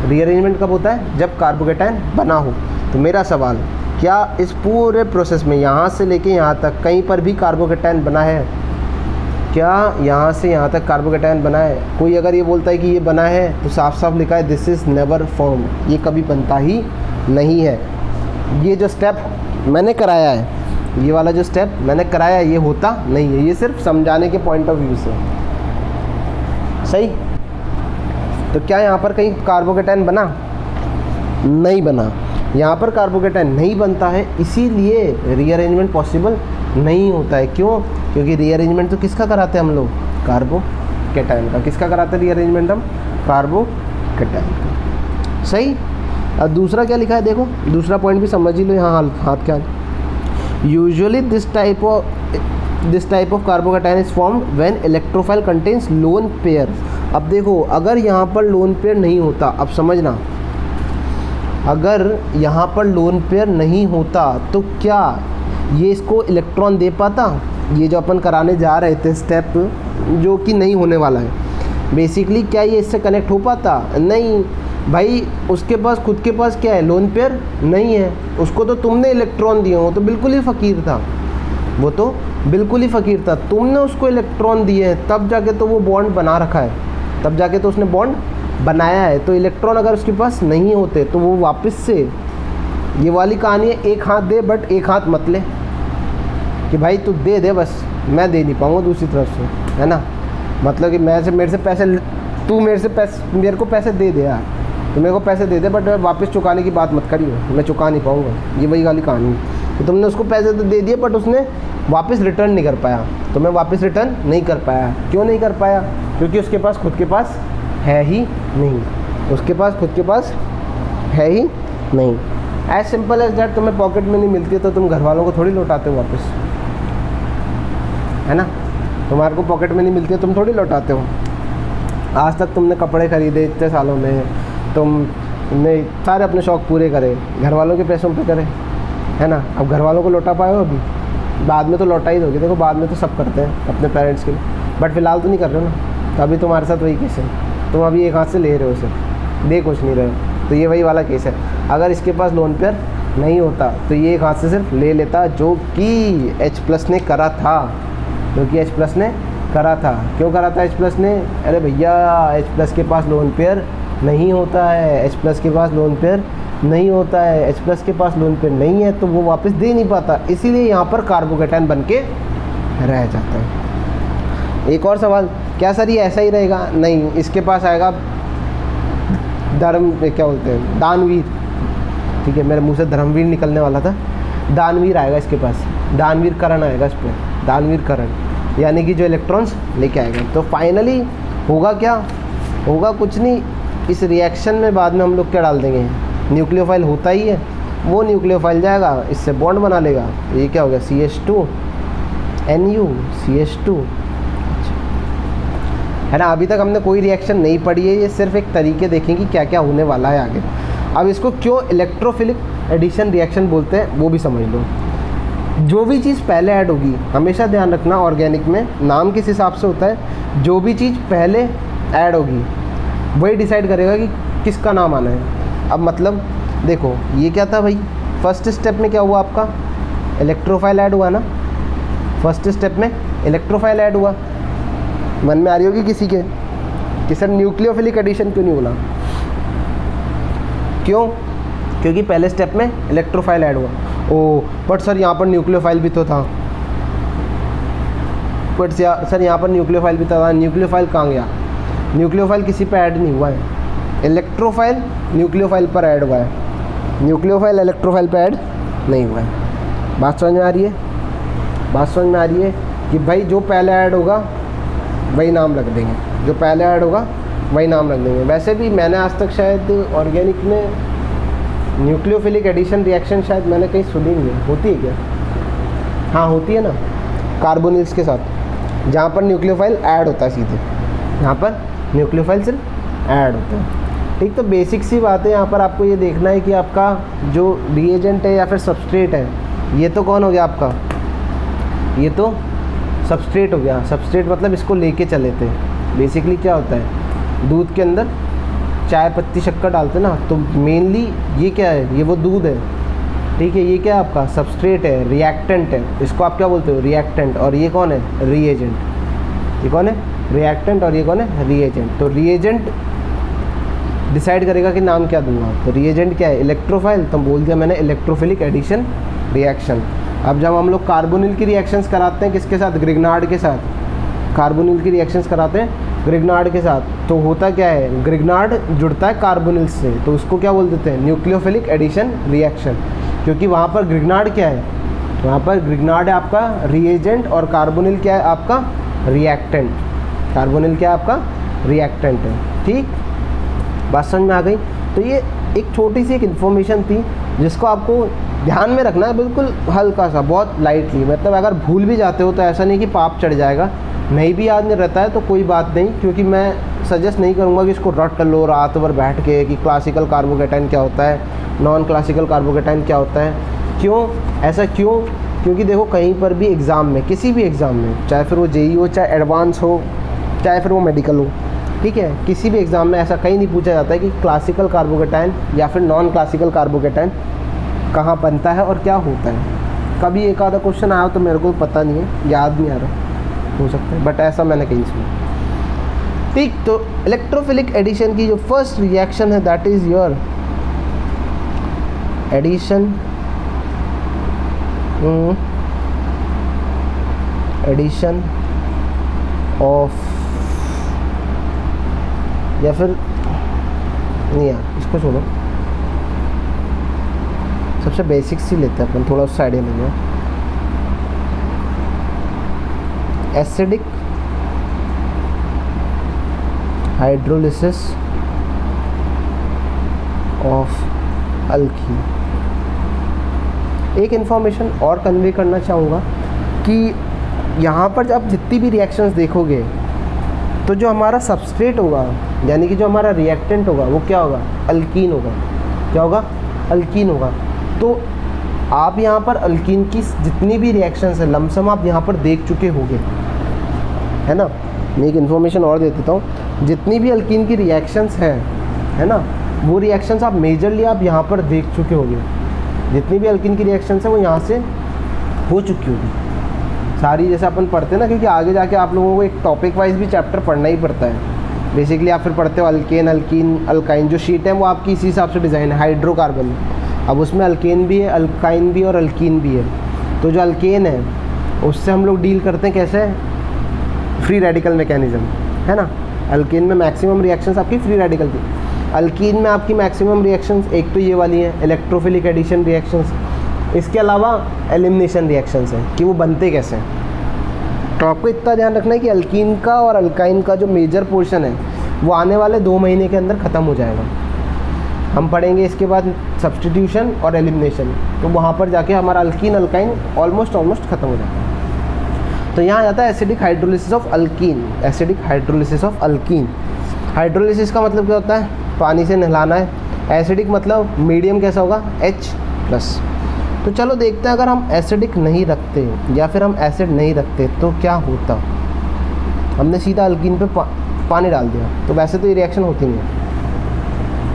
रीअरेंजमेंट कब होता है, जब कार्बोकेटायन बना हो। तो मेरा सवाल, क्या इस पूरे प्रोसेस में यहाँ से लेके यहाँ तक कहीं पर भी कार्बोकेटायन बना है, क्या यहाँ से यहाँ तक कार्बोकेटायन बना है? कोई अगर ये बोलता है कि ये बना है तो साफ साफ लिखा है दिस इज़ नेवर फॉर्म, ये कभी बनता ही नहीं है। ये जो स्टेप मैंने कराया है, ये वाला जो स्टेप मैंने कराया है, ये होता नहीं है। ये सिर्फ समझाने के पॉइंट ऑफ व्यू से, सही। तो क्या यहाँ पर कहीं कार्बोकेटायन बना? नहीं बना। यहाँ पर कार्बोकेटायन नहीं बनता है, इसीलिए रीअरेंजमेंट पॉसिबल नहीं होता है। क्यों? क्योंकि रीअरेंजमेंट तो किसका कराते हैं हम लोग? कार्बोकेटायन का। किसका कराते हैं रीअरेंजमेंट हम? कार्बोकेटायन का, सही। अब दूसरा क्या लिखा है देखो, दूसरा पॉइंट भी समझ ही लो यहाँ हाथ क्या। Usually this type of carbocation is formed when electrophile contains lone pair. अब देखो, अगर यहाँ पर लोन पेयर नहीं होता, अब समझना, अगर यहाँ पर लोन पेयर नहीं होता तो क्या ये इसको इलेक्ट्रॉन दे पाता? ये जो अपन कराने जा रहे थे स्टेप, जो कि नहीं होने वाला है बेसिकली, क्या ये इससे कनेक्ट हो पाता? नहीं भाई, उसके पास खुद के पास क्या है? लोन पेयर नहीं है। उसको तो तुमने इलेक्ट्रॉन दिए, वो तो बिल्कुल ही फ़कीर था, वो तो बिल्कुल ही फ़कीर था। तुमने उसको इलेक्ट्रॉन दिए हैं, तब जाके तो वो बॉन्ड बना रखा है, तब जाके तो उसने बॉन्ड बनाया है। तो इलेक्ट्रॉन अगर उसके पास नहीं होते तो वो वापस से, ये वाली कहानी है, एक हाथ दे बट एक हाथ मत ले, कि भाई तू दे दे, बस मैं दे नहीं पाऊँगा दूसरी तरफ से, है ना। मतलब कि मेरे से पैसे, तू मेरे को पैसे दे दे यार, तो मेरे को पैसे दे दे, बट वापस चुकाने की बात मत करियो, मैं चुका नहीं पाऊँगा। ये वही वाली कहानी। तो तुमने उसको पैसे तो दे दिए, बट उसने वापस रिटर्न नहीं कर पाया, तो मैं वापस रिटर्न नहीं कर पाया। क्यों नहीं कर पाया? क्योंकि उसके पास खुद के पास है ही नहीं, उसके पास खुद के पास है ही नहीं। As simple as that. तुम्हें पॉकेट मनी मिलती है तो तुम घर वालों को थोड़ी लौटाते हो वापस, है ना। तुम्हारे को पॉकेट मनी मिलती है, तुम थोड़ी लौटाते हो। आज तक तुमने कपड़े खरीदे इतने सालों में, तुमने सारे अपने शौक़ पूरे करे, घर वालों के पैसों पे करे, है ना। अब घर वालों को लौटा पाए हो? अभी बाद में तो लौटा ही दोगे। देखो, बाद में तो सब करते हैं अपने पेरेंट्स के लिए, बट फिलहाल तो नहीं कर रहे हो ना। तो अभी तुम्हारे साथ वही केस है, तुम अभी एक हाथ से ले रहे हो, सिर्फ दे कुछ नहीं रहे हो। तो ये वही वाला केस है। अगर इसके पास लोन पेयर नहीं होता तो ये एक हाथ से सिर्फ ले लेता, जो कि H+ ने करा था, जो कि H+ ने करा था। क्यों करा था H+ ने? अरे भैया, H+ के पास लोन पेयर नहीं होता है, H+ के पास लोन पेयर नहीं होता है, H+ के पास लोन पेयर नहीं है, तो वो वापस दे नहीं पाता, इसीलिए यहाँ पर कार्बोकेटायन बन के रह जाता है। एक और सवाल, क्या सर ये ऐसा ही रहेगा? नहीं, इसके पास आएगा क्या बोलते हैं, दानवीर। ठीक है, मेरे मुंह से धर्मवीर निकलने वाला था, दानवीर आएगा इसके पास, दानवीर करण आएगा इस पर, दानवीर करण, यानी कि जो इलेक्ट्रॉन्स लेके आएगा। तो फाइनली होगा क्या? होगा कुछ नहीं, इस रिएक्शन में बाद में हम लोग क्या डाल देंगे, न्यूक्लियोफाइल होता ही है, वो न्यूक्लियोफाइल जाएगा, इससे बॉन्ड बना लेगा। तो ये क्या हो गया, CH2NU CH2, है ना। अभी तक हमने कोई रिएक्शन नहीं पढ़ी है, ये सिर्फ एक तरीके देखें कि क्या क्या होने वाला है आगे। अब इसको क्यों इलेक्ट्रोफिलिक एडिशन रिएक्शन बोलते हैं वो भी समझ लो। जो भी चीज़ पहले ऐड होगी, हमेशा ध्यान रखना ऑर्गेनिक में नाम किस हिसाब से होता है, जो भी चीज़ पहले ऐड होगी वही डिसाइड करेगा कि किसका नाम आना है। अब मतलब देखो ये क्या था भाई, फर्स्ट स्टेप में क्या हुआ आपका, इलेक्ट्रोफाइल ऐड हुआ ना, फर्स्ट स्टेप में इलेक्ट्रोफाइल ऐड हुआ। मन में आ रही होगी किसी के कि सर न्यूक्लियोफिलिक एडिशन क्यों नहीं बोला? क्यों? क्योंकि पहले स्टेप में इलेक्ट्रोफाइल ऐड हुआ। ओ बट सर यहाँ पर न्यूक्लियोफाइल भी तो था, बट सर यहाँ पर न्यूक्लियोफाइल भी था, न्यूक्लियोफाइल कहाँ गया? न्यूक्लियोफाइल किसी पे ऐड नहीं हुआ है, इलेक्ट्रोफाइल न्यूक्लियोफाइल पर ऐड हुआ है, न्यूक्लियोफाइल इलेक्ट्रोफाइल पर ऐड नहीं हुआ है। बात समझ में आ रही है? बात समझ में आ रही है कि भाई जो पहले ऐड होगा वही नाम रख देंगे, जो पहले ऐड होगा वही नाम रख देंगे। वैसे भी मैंने आज तक शायद ऑर्गेनिक में न्यूक्लियोफिलिक एडिशन रिएक्शन शायद मैंने कहीं सुनी नहीं है, होती है क्या? हाँ होती है ना, कार्बोनिल्स के साथ, जहाँ पर न्यूक्लियोफाइल ऐड होता है सीधे, यहाँ पर न्यूक्लियोफाइल सिर्फ ऐड होता है। ठीक, तो बेसिक सी बात है, यहाँ पर आपको ये देखना है कि आपका जो रिएजेंट है या फिर सबस्ट्रेट है, ये तो कौन हो गया आपका, ये तो सबस्ट्रेट हो गया। सबस्ट्रेट मतलब इसको लेके चले थे। बेसिकली क्या होता है, दूध के अंदर चाय पत्ती शक्कर डालते ना, तो मेनली ये क्या है, ये वो दूध है। ठीक है, ये क्या है आपका सबस्ट्रेट है, रिएक्टेंट है, इसको आप क्या बोलते हो, रिएक्टेंट। और ये कौन है, रिएजेंट। ये कौन है, रिएक्टेंट, और ये कौन है, रिएजेंट। तो रिएजेंट डिसाइड करेगा कि नाम क्या दूंगा। तो रिएजेंट क्या है, इलेक्ट्रोफाइल, तो बोल दिया मैंने इलेक्ट्रोफिलिक एडिशन रिएक्शन। अब जब हम लोग कार्बोनिल की रिएक्शंस कराते हैं किसके साथ, ग्रिग्नार्ड के साथ, कार्बोनिल की रिएक्शंस कराते हैं ग्रिग्नार्ड के साथ, तो होता क्या है, ग्रिग्नार्ड जुड़ता है कार्बोनिल से, तो उसको क्या बोल देते हैं, न्यूक्लियोफिलिक एडिशन रिएक्शन। क्योंकि वहाँ पर ग्रिग्नार्ड क्या है, वहाँ पर ग्रिग्नार्ड है आपका रिएजेंट, और कार्बोनिल क्या है आपका रिएक्टेंट। कार्बोनिल क्या है आपका रिएक्टेंट है। ठीक, बात समझ में आ गई। तो ये एक छोटी सी एक इन्फॉर्मेशन थी जिसको आपको ध्यान में रखना है, बिल्कुल हल्का सा, बहुत लाइटली। मतलब अगर भूल भी जाते हो तो ऐसा नहीं कि पाप चढ़ जाएगा, नहीं भी याद नहीं रहता है तो कोई बात नहीं, क्योंकि मैं सजेस्ट नहीं करूँगा कि इसको रट कर लो रात भर बैठ के कि क्लासिकल कार्बोकेटाइन क्या होता है, नॉन क्लासिकल कार्बोकेटाइन क्या होता है। क्यों ऐसा, क्यों? क्योंकि देखो कहीं पर भी एग्ज़ाम में, किसी भी एग्ज़ाम में, चाहे फिर वो JEE हो, चाहे एडवांस हो, चाहे फिर वो मेडिकल हो, ठीक है, किसी भी एग्ज़ाम में ऐसा कहीं नहीं पूछा जाता है कि क्लासिकल कार्बोकेटाइन या फिर नॉन क्लासिकल कार्बोकेटाइन कहाँ बनता है और क्या होता है। कभी एक आधा क्वेश्चन आया तो मेरे को पता नहीं है, याद नहीं आ रहा, हो सकता है, बट ऐसा मैंने कहीं सुना। ठीक, तो इलेक्ट्रोफिलिक एडिशन की जो फर्स्ट रिएक्शन है that is your addition of, या फिर नहीं यार इसको छोड़ो, सबसे बेसिक सी लेते हैं अपन, थोड़ा उससे आइडिया नहीं है। Acidic hydrolysis of alkyne. एक इन्फॉर्मेशन और कन्वे करना चाहूँगा कि यहाँ पर जब जितनी भी रिएक्शंस देखोगे तो जो हमारा सबस्ट्रेट होगा, यानी कि जो हमारा रिएक्टेंट होगा, वो क्या होगा, अल्कीन होगा। क्या होगा, अल्कीन होगा। तो आप यहाँ पर अल्कीन की जितनी भी रिएक्शंस है लमसम आप यहाँ पर देख चुके होंगे, है ना। मैं एक इन्फॉर्मेशन और दे देता हूँ, जितनी भी अल्कीन की रिएक्शंस हैं, है ना, वो रिएक्शंस आप मेजरली आप यहाँ पर देख चुके होंगे। जितनी भी अल्कीन की रिएक्शंस हैं वो यहाँ से हो चुकी होगी सारी, जैसे अपन पढ़ते हैं ना, क्योंकि आगे जाके आप लोगों को एक टॉपिक वाइज भी चैप्टर पढ़ना ही पड़ता है। बेसिकली आप फिर पढ़ते हो अल्केन, अल्कीन, अल्काइन। जो शीट है वो आपकी इसी हिसाब से डिज़ाइन है, हाइड्रोकार्बन। अब उसमें अल्केन भी है, अल्काइन भी और अल्कीन भी है। तो जो अल्केन है उससे हम लोग डील करते हैं कैसे, फ्री रेडिकल मैकेनिज़्म। है ना। अल्कीन में मैक्सिमम रिएक्शंस आपकी फ्री रेडिकल की, अल्कीन में आपकी मैक्सिमम रिएक्शंस एक तो ये वाली हैं इलेक्ट्रोफिलिक एडिशन रिएक्शंस, इसके अलावा एलिमिनेशन रिएक्शंस हैं कि वो बनते कैसे हैं। तो आपको इतना ध्यान रखना है कि अल्कीन का और अल्काइन का जो मेजर पोर्शन है वो आने वाले 2 महीने के अंदर ख़त्म हो जाएगा। हम पढ़ेंगे इसके बाद सब्स्टिट्यूशन और एलिमिनेशन, तो वहाँ पर जाके हमारा अल्कीन अल्काइन ऑलमोस्ट ख़त्म हो जाता है। तो यहाँ जाता है acidic hydrolysis of alkyne, acidic hydrolysis of alkyne. Hydrolysis का मतलब क्या होता है, पानी से नहलाना है। एसिडिक मतलब मीडियम कैसा होगा, H+। तो चलो देखते हैं अगर हम एसिडिक नहीं रखते या फिर हम एसिड नहीं रखते तो क्या होता। हमने सीधा अल्कीन पे पानी डाल दिया, तो वैसे तो ये रिएक्शन होती नहीं है,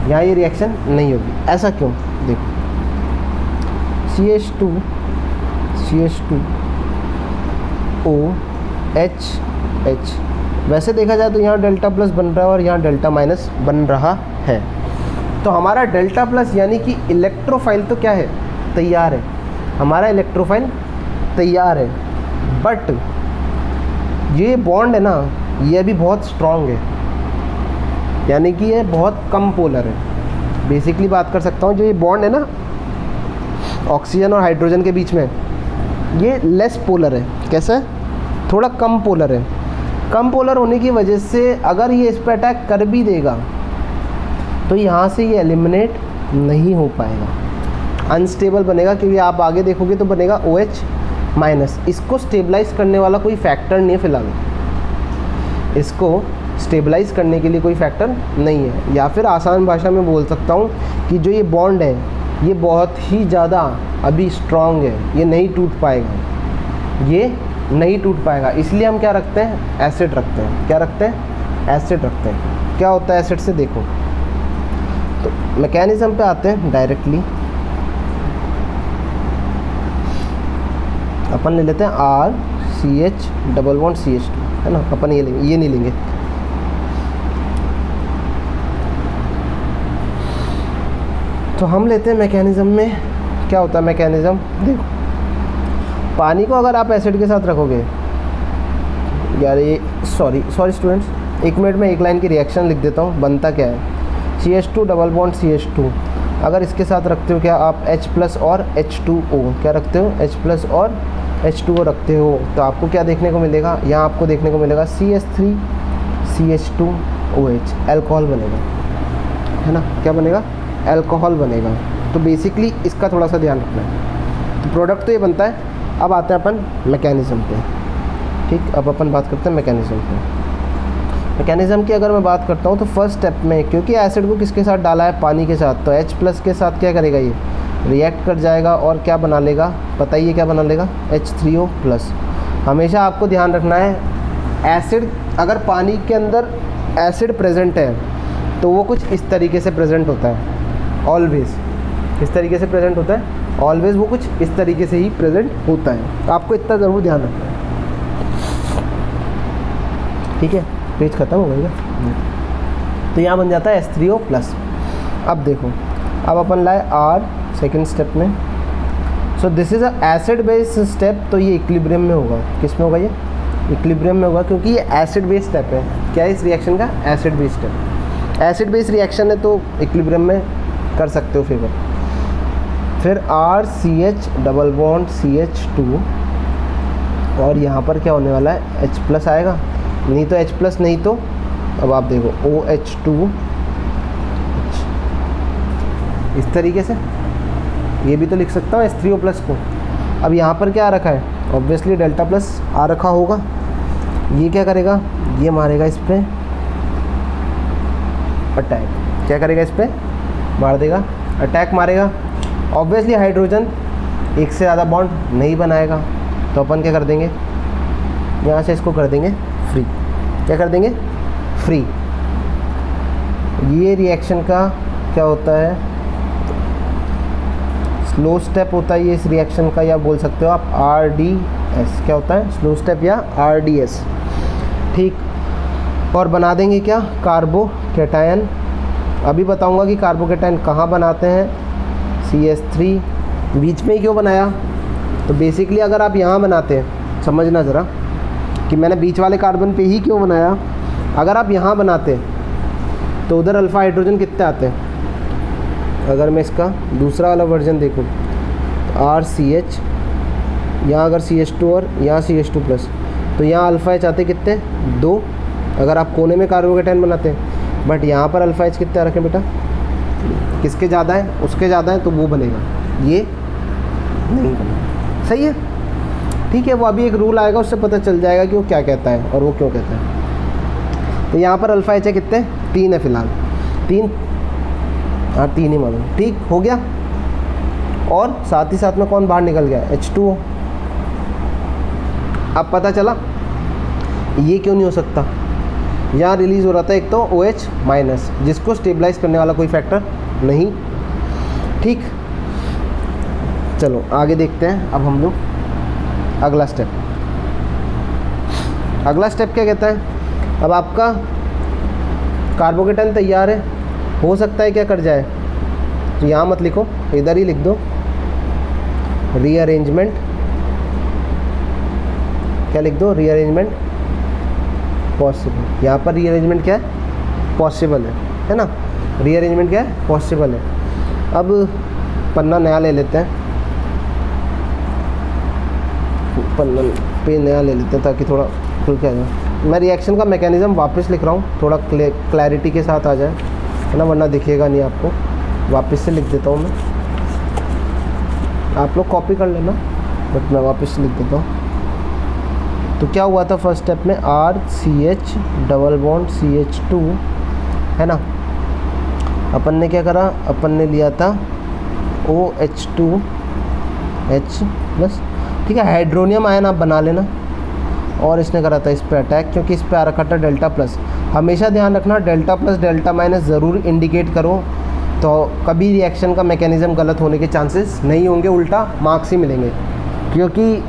यहाँ ये रिएक्शन नहीं होगी। ऐसा क्यों, देखो CH2OH, वैसे देखा जाए तो यहाँ डेल्टा प्लस बन रहा है और यहाँ डेल्टा माइनस बन रहा है। तो हमारा डेल्टा प्लस यानी कि इलेक्ट्रोफाइल तो क्या है, तैयार है, हमारा इलेक्ट्रोफाइल तैयार है। बट ये बॉन्ड है ना, ये अभी बहुत स्ट्रॉन्ग है, यानी कि ये बहुत कम पोलर है। बेसिकली बात कर सकता हूँ, जो ये बॉन्ड है ना ऑक्सीजन और हाइड्रोजन के बीच में, ये लेस पोलर है। कैसा है, थोड़ा कम पोलर है। कम पोलर होने की वजह से अगर ये इस पर अटैक कर भी देगा तो यहाँ से ये एलिमिनेट नहीं हो पाएगा, अनस्टेबल बनेगा, क्योंकि आप आगे देखोगे तो बनेगा OH-। इसको स्टेबलाइज करने वाला कोई फैक्टर नहीं है फ़िलहाल, इसको स्टेबलाइज करने के लिए कोई फैक्टर नहीं है। या फिर आसान भाषा में बोल सकता हूँ कि जो ये बॉन्ड है ये बहुत ही ज़्यादा अभी स्ट्रॉन्ग है, ये नहीं टूट पाएगा, ये नहीं टूट पाएगा। इसलिए हम क्या रखते हैं, एसिड रखते हैं। क्या रखते हैं, एसिड रखते हैं। क्या होता है एसिड से, देखो तो मैकेनिज्म पे आते हैं डायरेक्टली। अपन ले लेते हैं RCH⋯CH2, है ना, अपन ये लेंगे, ये नहीं लेंगे। तो हम लेते हैं मैकेनिज्म में। क्या होता है मैकेनिज्म, देखो पानी को अगर आप एसिड के साथ रखोगे, यार ये सॉरी स्टूडेंट्स, 1 मिनट में एक लाइन की रिएक्शन लिख देता हूँ। बनता क्या है, CH2⋯CH2 अगर इसके साथ रखते हो क्या आप H+ और H2O, क्या रखते हो, H+ और H2O रखते हो, तो आपको क्या देखने को मिलेगा, यहाँ आपको देखने को मिलेगा CH3CH2OH, अल्कोहल बनेगा, है ना। क्या बनेगा, अल्कोहल बनेगा। तो बेसिकली इसका थोड़ा सा ध्यान रखना है। तो प्रोडक्ट तो ये बनता है। अब आते हैं अपन मैकेनिज़्म पे, ठीक। अब अपन बात करते हैं मैकेनिज़्म पे। मैकेनिज़्म की अगर मैं बात करता हूँ तो फर्स्ट स्टेप में, क्योंकि एसिड को किसके साथ डाला है, पानी के साथ, तो H+ के साथ क्या करेगा, ये रिएक्ट कर जाएगा और क्या बना लेगा, बताइए क्या बना लेगा, H3O+। हमेशा आपको ध्यान रखना है, एसिड अगर पानी के अंदर एसिड प्रेजेंट है तो वो कुछ इस तरीके से प्रेजेंट होता है, ऑलवेज़ इस तरीके से प्रेजेंट होता है, ऑलवेज़ वो कुछ इस तरीके से ही प्रेजेंट होता है। तो आपको इतना ज़रूर ध्यान रखना है, ठीक है। पेज ख़त्म हो गया, तो यहाँ बन जाता है H3O+। अब देखो, अब अपन लाए R सेकेंड स्टेप में। So this is a acid based step, तो ये इक्विलिब्रियम में होगा। किस में होगा, ये इक्विलिब्रियम में होगा, क्योंकि ये एसिड बेस्ड स्टेप है। क्या है इस रिएक्शन का, acid based step. Acid based reaction है तो इक्विलिब्रियम में कर सकते हो फेवर। फिर RCH⋯CH2 और यहाँ पर क्या होने वाला है, H+ आएगा, नहीं तो H+ नहीं तो अब आप देखो OH2 इस तरीके से, ये भी तो लिख सकता हूँ H3O+ को। अब यहाँ पर क्या आ रखा है, ऑब्वियसली डेल्टा प्लस आ रखा होगा। ये क्या करेगा, ये मारेगा इस पर अटैक। क्या करेगा, इस पर मार देगा, अटैक मारेगा। ऑब्वियसली हाइड्रोजन एक से ज़्यादा बॉन्ड नहीं बनाएगा, तो अपन क्या कर देंगे, यहाँ से इसको कर देंगे फ्री। क्या कर देंगे, फ्री। ये रिएक्शन का क्या होता है, स्लो स्टेप होता है ये इस रिएक्शन का, या बोल सकते हो आप RDS। क्या होता है, स्लो स्टेप या RDS, ठीक। और बना देंगे क्या, कार्बोकैटायन। अभी बताऊंगा कि कार्बोकैटायन कहाँ बनाते हैं, CH3 बीच में ही क्यों बनाया। तो बेसिकली अगर आप यहाँ बनाते हैं, समझना ज़रा कि मैंने बीच वाले कार्बन पे ही क्यों बनाया, अगर आप यहाँ बनाते तो उधर अल्फ़ा हाइड्रोजन कितने आते हैं? अगर मैं इसका दूसरा वाला वर्जन देखूँ तो RCH, यहाँ अगर CH2 और यहाँ CH2 प्लस, तो यहाँ अल्फ़ा एच आते कितने? 2, अगर आप कोने में कार्बोकेटाइन बनाते हैं। बट यहाँ पर अल्फ़ा एच कितने रखें बेटा? किसके ज़्यादा है? उसके ज़्यादा है तो वो बनेगा, ये नहीं बनेगा। सही है, ठीक है। वो अभी एक रूल आएगा, उससे पता चल जाएगा कि वो क्या कहता है और वो क्यों कहता है। तो यहाँ पर अल्फ़ा एच है कितने? 3 है फ़िलहाल, 3, हाँ 3 ही मालूम, ठीक हो गया। और साथ ही साथ में कौन बाहर निकल गया? H2O। अब पता चला ये क्यों नहीं हो सकता। यहाँ रिलीज़ हो रहा था एक तो OH माइनस, जिसको स्टेबलाइज करने वाला कोई फैक्टर नहीं, ठीक। चलो आगे देखते हैं अब हम लोग अगला स्टेप। अगला स्टेप क्या कहता है? अब आपका कार्बोकेटाइन तैयार है, हो सकता है क्या कर जाए, तो यहाँ मत लिखो, इधर ही लिख दो रीअरेंजमेंट। क्या लिख दो? Rearrangement possible. यहाँ पर रीअरेंजमेंट क्या है? पॉसिबल है ना। रीअरेंजमेंट क्या है? पॉसिबल है। अब पन्ना नया ले लेते हैं, पन्ना पे नया ले लेते हैं ताकि थोड़ा खुल के आ जाए। मैं रिएक्शन का मैकेनिज़्म वापस लिख रहा हूँ, थोड़ा क्लैरिटी के साथ आ जाए, है ना, वरना दिखेगा नहीं आपको। वापस से लिख देता हूँ मैं, आप लोग कॉपी कर लेना, बट मैं वापस से लिख देता हूँ। तो क्या हुआ था फर्स्ट स्टेप में? RCH डबल बॉन्ड CH2, है ना। अपन ने क्या करा? अपन ने लिया था OH2H प्लस, ठीक है। हाइड्रोनियम आयन आप बना लेना। और इसने करा था इस पर अटैक, क्योंकि इस पर आ रखा था डेल्टा प्लस। हमेशा ध्यान रखना डेल्टा प्लस डेल्टा माइनस ज़रूर इंडिकेट करो, तो कभी रिएक्शन का मैकेनिज़्म गलत होने के चांसेस नहीं होंगे, उल्टा मार्क्स ही मिलेंगे। क्योंकि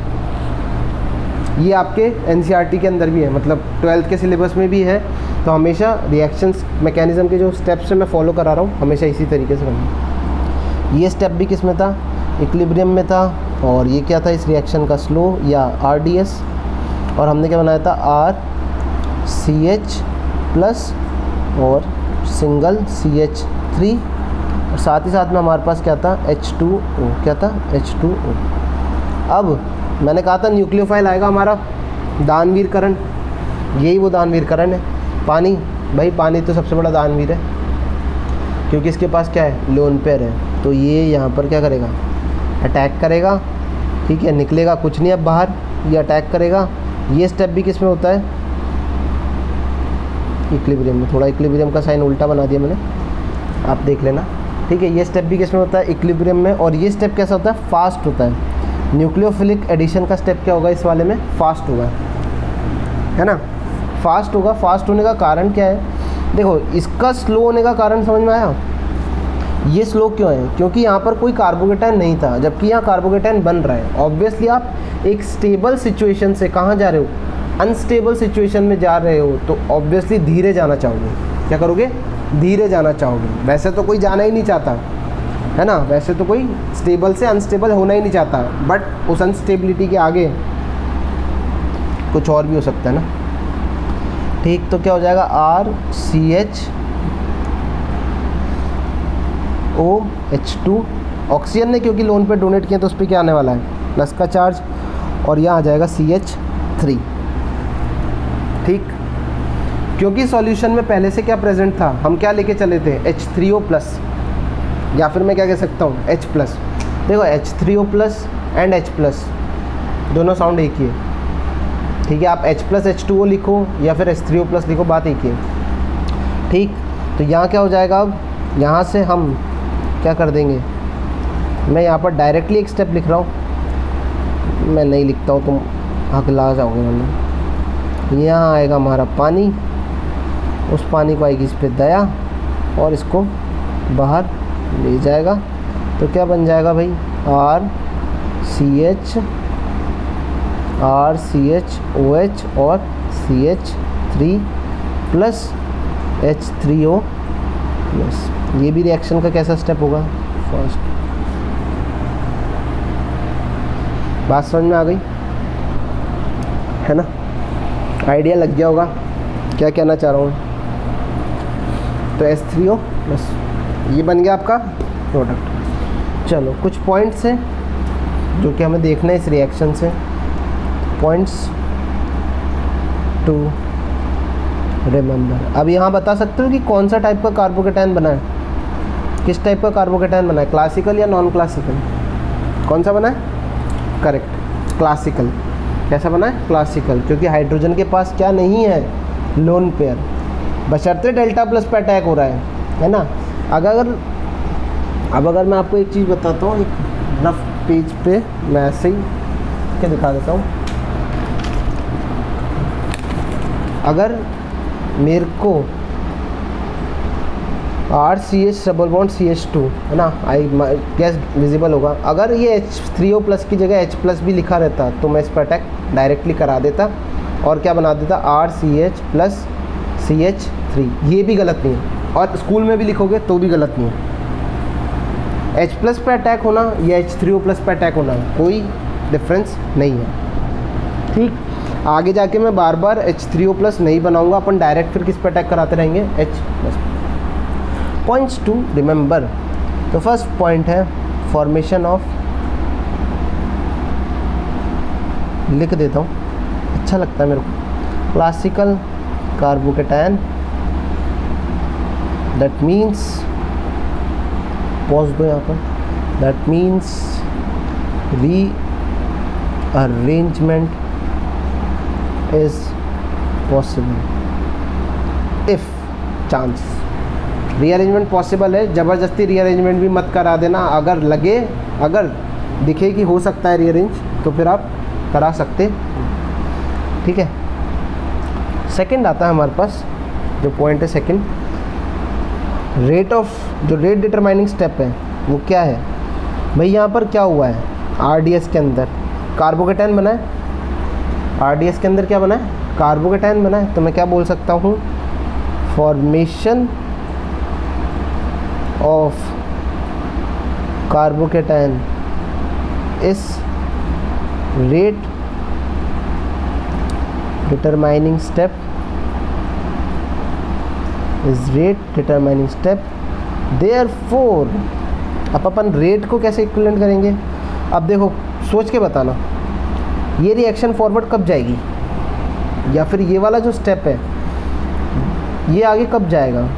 ये आपके NCERT के अंदर भी है, मतलब 12th के सिलेबस में भी है। तो हमेशा रिएक्शंस मैकेनिज़्म के जो स्टेप्स से मैं फॉलो करा रहा हूँ, हमेशा इसी तरीके से करना। ये स्टेप भी किस में था? इक्विलिब्रियम में था। और ये क्या था इस रिएक्शन का? स्लो या RDS। और हमने क्या बनाया था? RCH प्लस और सिंगल CH3, और साथ ही साथ में हमारे पास क्या था? H2O। क्या था? H2O। अब मैंने कहा था न्यूक्लियोफाइल आएगा हमारा दानवीरकरण, यही वो दानवीरकरण है। पानी, भाई पानी तो सबसे बड़ा दानवीर है, क्योंकि इसके पास क्या है? लोन पेयर है। तो ये यहाँ पर क्या करेगा? अटैक करेगा, ठीक है। निकलेगा कुछ नहीं अब बाहर, ये अटैक करेगा। ये स्टेप भी किस में होता है? इक्विलिब्रियम में। थोड़ा इक्विलिब्रियम का साइन उल्टा बना दिया मैंने, आप देख लेना, ठीक है। ये स्टेप भी किस में होता है? इक्विलिब्रियम में। और ये स्टेप कैसा होता है? फास्ट होता है। न्यूक्लियोफिलिक एडिशन का स्टेप क्या होगा इस वाले में? फास्ट होगा, है ना, फास्ट होगा। फास्ट होने का कारण क्या है? देखो, इसका स्लो होने का कारण समझ में आया? ये स्लो क्यों है? क्योंकि यहाँ पर कोई कार्बोकेटाइन नहीं था, जबकि यहाँ कार्बोकेटाइन बन रहा है। ऑब्वियसली आप एक स्टेबल सिचुएशन से कहाँ जा रहे हो? अनस्टेबल सिचुएशन में जा रहे हो, तो ऑब्वियसली धीरे जाना चाहोगे। क्या करोगे? धीरे जाना चाहोगे। वैसे तो कोई जाना ही नहीं चाहता, है ना, वैसे तो कोई स्टेबल से अनस्टेबल होना ही नहीं चाहता, बट उस अनस्टेबिलिटी के आगे कुछ और भी हो सकता है ना, ठीक। तो क्या हो जाएगा? RCHOH2, ऑक्सीजन ने क्योंकि लोन पे डोनेट किया तो उस पर क्या आने वाला है? प्लस का चार्ज, और यहाँ आ जाएगा CH3, ठीक। क्योंकि सॉल्यूशन में पहले से क्या प्रेजेंट था? हम क्या लेके चले थे? H3O प्लस, या फिर मैं क्या कह सकता हूँ? H plus. देखो H3O plus and H plus दोनों साउंड एक ही है, ठीक है। आप H प्लस H2O लिखो या फिर H3O प्लस लिखो, बात एक ही है, ठीक। तो यहाँ क्या हो जाएगा? अब यहाँ से हम क्या कर देंगे? मैं यहाँ पर डायरेक्टली एक स्टेप लिख रहा हूँ, मैं नहीं लिखता हूँ, तुम हकला जाओगे। मैंने यहाँ आएगा हमारा पानी, उस पानी को आएगी इस पर दया, और इसको बाहर ले जाएगा। तो क्या बन जाएगा भाई? RCHOH और CH3 प्लस H3O प्लस। ये भी रिएक्शन का कैसा स्टेप होगा? फर्स्ट। बात समझ में आ गई, है ना, आइडिया लग गया होगा। क्या कहना चाह रहा हूँ, तो H3O प्लस ये बन गया आपका प्रोडक्ट। चलो कुछ पॉइंट्स हैं जो कि हमें देखना है इस रिएक्शन से। Points to remember. अब यहाँ बता सकते हो कि कौन सा टाइप का कार्बोकेटायन बना है, किस टाइप का कार्बोकेटायन बना है, क्लासिकल या नॉन क्लासिकल? कौन सा बना है? Correct, classical. कैसा बना है? क्लासिकल, क्योंकि हाइड्रोजन के पास क्या नहीं है, लोन पेयर, बशर्ते डेल्टा प्लस पे अटैक हो रहा है ना। अगर मैं आपको एक चीज़ बताता हूँ, एक रफ पेज पे मैं ऐसे ही क्या दिखा देता हूँ। अगर मेरे को RCH डबल बॉन्ड CH2 है ना, आई गैस विजिबल होगा। अगर ये H3O प्लस की जगह H प्लस भी लिखा रहता तो मैं इस पर अटैक डायरेक्टली करा देता और क्या बना देता, RCH प्लस CH3। ये भी गलत नहीं है, और स्कूल में भी लिखोगे तो भी गलत नहीं है। H प्लस पे अटैक होना या H3O प्लस पे अटैक होना कोई डिफरेंस नहीं है, ठीक। आगे जाके मैं बार बार H3O प्लस नहीं बनाऊंगा, अपन डायरेक्ट फिर किस पे अटैक कराते रहेंगे, H plus. Points to remember. तो फर्स्ट पॉइंट है फॉर्मेशन ऑफ, लिख देता हूँ, अच्छा लगता है मेरे को, classical carbocation, that means, pause दो यहाँ पर, that means rearrangement is possible if chance. Rearrangement possible है, ज़बरदस्ती रीअरेंजमेंट भी मत करा देना। अगर दिखे कि हो सकता है रीअरेंज तो फिर आप करा सकते, ठीक है। सेकंड आता है हमारे पास, जो पॉइंट है सेकंड, रेट ऑफ, जो रेट डिटरमाइनिंग स्टेप है वो क्या है भाई। यहाँ पर क्या हुआ है, RDS के अंदर कार्बोकेटायन बना है, RDS के अंदर क्या बना है, कार्बोकेटायन बना है। तो मैं क्या बोल सकता हूँ, फॉर्मेशन ऑफ कार्बोकेटायन इस rate determining step, is rate determining step, therefore. अब अपन रेट को कैसे इक्विवेलेंट करेंगे, अब देखो सोच के बताना, ये रिएक्शन फॉरवर्ड कब जाएगी, या फिर ये वाला जो स्टेप है ये आगे कब जाएगा,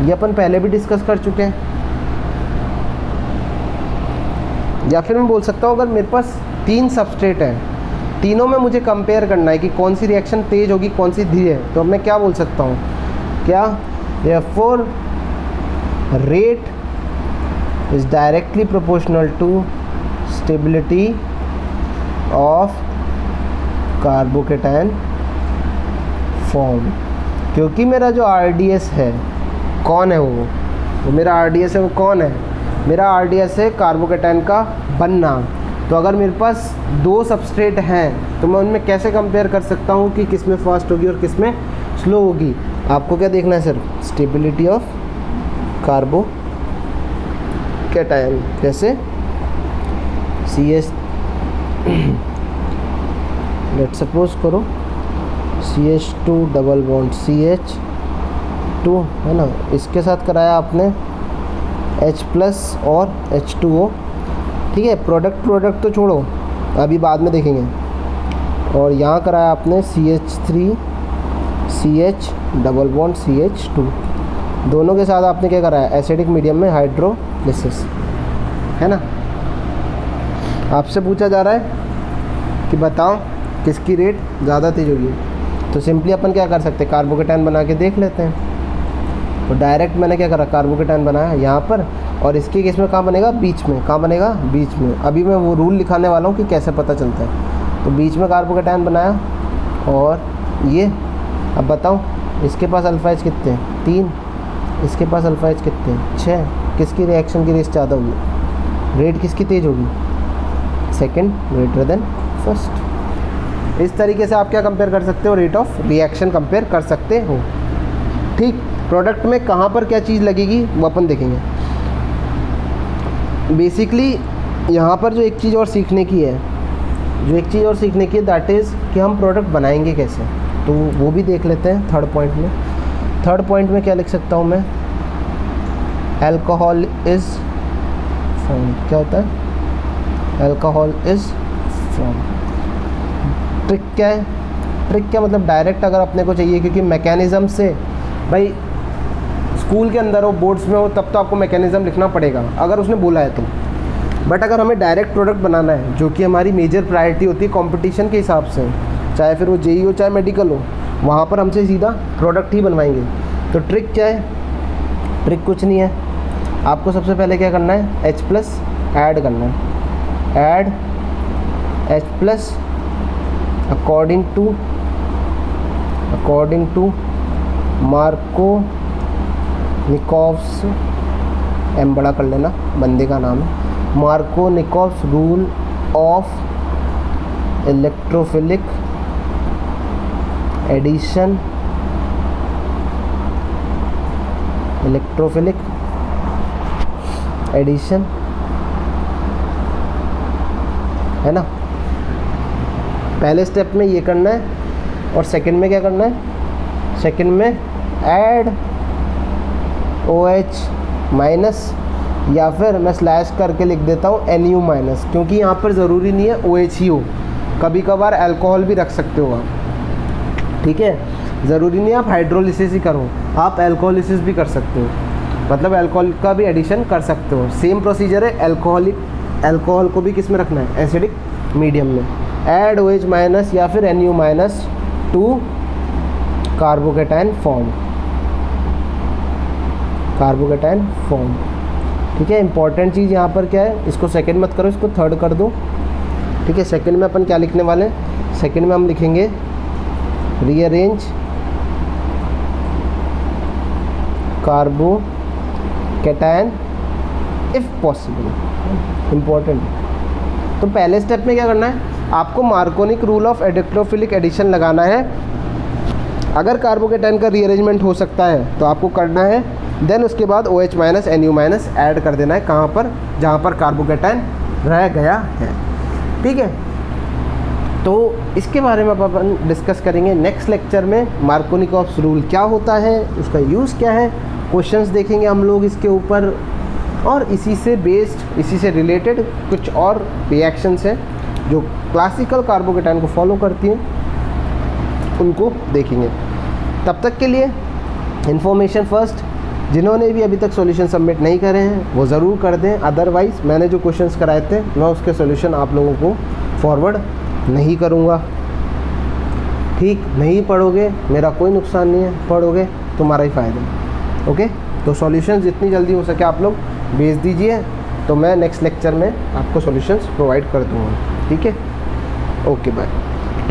ये अपन पहले भी डिस्कस कर चुके हैं। या फिर मैं बोल सकता हूँ, अगर मेरे पास 3 सबस्ट्रेट हैं, तीनों में मुझे कंपेयर करना है कि कौन सी रिएक्शन तेज होगी कौन सी धीरे है, तो मैं क्या बोल सकता हूँ, क्या, therefore rate is directly proportional to stability of carbocation form. क्योंकि मेरा जो RDS है, कौन है वो मेरा RDS है, वो कौन है, मेरा RDS है कार्बोकेटायन का बनना। तो अगर मेरे पास 2 सबस्ट्रेट हैं तो मैं उनमें कैसे कंपेयर कर सकता हूँ कि किस में फास्ट होगी और किस में स्लो होगी। आपको क्या देखना है सर, स्टेबिलिटी ऑफ कार्बोकेटायन। कैसे, CH लेट सपोज करो CH2 डबल बॉन्ड CH2 है ना, इसके साथ कराया आपने H प्लस और H2O, ठीक है। प्रोडक्ट तो छोड़ो, अभी बाद में देखेंगे। और यहाँ कराया आपने CH3 CH double bond CH2, दोनों के साथ आपने क्या कराया, एसिडिक मीडियम में हाइड्रोलिसिस, है ना। आपसे पूछा जा रहा है कि बताओ किसकी रेट ज़्यादा तेज होगी, तो सिंपली अपन क्या कर सकते हैं, कार्बोकेटायन बना के देख लेते हैं। तो डायरेक्ट मैंने क्या करा, कार्बोकेटायन बनाया यहाँ पर, और इसके केस में कहाँ बनेगा, बीच में। कहाँ बनेगा, बीच में। अभी मैं वो रूल लिखाने वाला हूँ कि कैसे पता चलता है। तो बीच में कार्बोकेटायन बनाया, और ये अब बताओ इसके पास अल्फा एच कितने हैं, 3, इसके पास अल्फा एच कितने हैं, 6। किसकी रिएक्शन की रेट ज़्यादा होगी, रेट किसकी तेज होगी, सेकंड ग्रेटर देन फर्स्ट। इस तरीके से आप क्या कंपेयर कर सकते हो, रेट ऑफ रिएक्शन कंपेयर कर सकते हो, ठीक। प्रोडक्ट में कहाँ पर क्या चीज़ लगेगी वो अपन देखेंगे। बेसिकली यहाँ पर जो एक चीज़ और सीखने की है, दैट इज़ कि हम प्रोडक्ट बनाएंगे कैसे, तो वो भी देख लेते हैं थर्ड पॉइंट में। थर्ड पॉइंट में क्या लिख सकता हूँ मैं, अल्कोहल इज़ फॉर्म, क्या होता है, अल्कोहल इज़ फॉर्म। ट्रिक क्या है, ट्रिक क्या मतलब डायरेक्ट अगर अपने को चाहिए, क्योंकि मैकेनिज़्म से भाई स्कूल के अंदर हो, बोर्ड्स में हो, तब तो आपको मैकेनिज़्म लिखना पड़ेगा अगर उसने बोला है तो। बट अगर हमें डायरेक्ट प्रोडक्ट बनाना है, जो कि हमारी मेजर प्रायोरिटी होती है कंपटीशन के हिसाब से, चाहे फिर वो जेई हो चाहे मेडिकल हो, वहाँ पर हमसे सीधा प्रोडक्ट ही बनवाएंगे। तो ट्रिक क्या है, ट्रिक कुछ नहीं है, आपको सबसे पहले क्या करना है, H+ ऐड करना है, add H+ according to Markovnikov's, M बड़ा कर लेना, बंदे का नाम है, Markovnikov's rule of electrophilic addition, है ना। पहले स्टेप में ये करना है, और सेकंड में क्या करना है, सेकंड में ऐड OH- या फिर मैं स्लैश करके लिख देता हूँ Nu-, क्योंकि यहाँ पर ज़रूरी नहीं है OH ही हो, कभी कभार अल्कोहल भी रख सकते हो आप, ठीक है। ज़रूरी नहीं आप हाइड्रोलिसिस ही करो, आप अल्कोहलिसिस भी कर सकते हो, मतलब अल्कोहल का भी एडिशन कर सकते हो। सेम प्रोसीजर है, अल्कोहल को भी किस में रखना है, एसिडिक मीडियम में। ऐड OH- या फिर Nu- टू कार्बोकेटाइन फॉर्म, ठीक है। इंपॉर्टेंट चीज़ यहाँ पर क्या है, इसको सेकंड मत करो, इसको थर्ड कर दो, ठीक है। सेकंड में अपन क्या लिखने वाले हैं, सेकंड में हम लिखेंगे rearrange carbocation if possible, important. तो पहले स्टेप में क्या करना है, आपको Markovnikov rule of electrophilic addition लगाना है। अगर कार्बोकेटाइन का रीअरेंजमेंट हो सकता है तो आपको करना है, देन उसके बाद OH- Nu- ऐड कर देना है, कहाँ पर, जहाँ पर कार्बोकेटाइन रह गया है, ठीक है। तो इसके बारे में अपन डिस्कस करेंगे नेक्स्ट लेक्चर में। मार्कोनिकॉव्स रूल क्या होता है, उसका यूज़ क्या है, क्वेश्चंस देखेंगे हम लोग इसके ऊपर, और इसी से बेस्ड, इसी से रिलेटेड कुछ और रिएक्शंस हैं जो क्लासिकल कार्बोकेटाइन को फॉलो करती हैं, उनको देखेंगे। तब तक के लिए इन्फॉर्मेशन फर्स्ट, जिन्होंने भी अभी तक सॉल्यूशन सबमिट नहीं करे हैं वो ज़रूर कर दें, अदरवाइज़ मैंने जो क्वेश्चंस कराए थे मैं उसके सॉल्यूशन आप लोगों को फॉरवर्ड नहीं करूँगा, ठीक। नहीं पढ़ोगे मेरा कोई नुकसान नहीं है, पढ़ोगे तुम्हारा ही फ़ायदा, ओके। तो सॉल्यूशंस जितनी जल्दी हो सके आप लोग भेज दीजिए, तो मैं नेक्स्ट लेक्चर में आपको सॉल्यूशंस प्रोवाइड कर दूँगा, ठीक है। Okay, bye.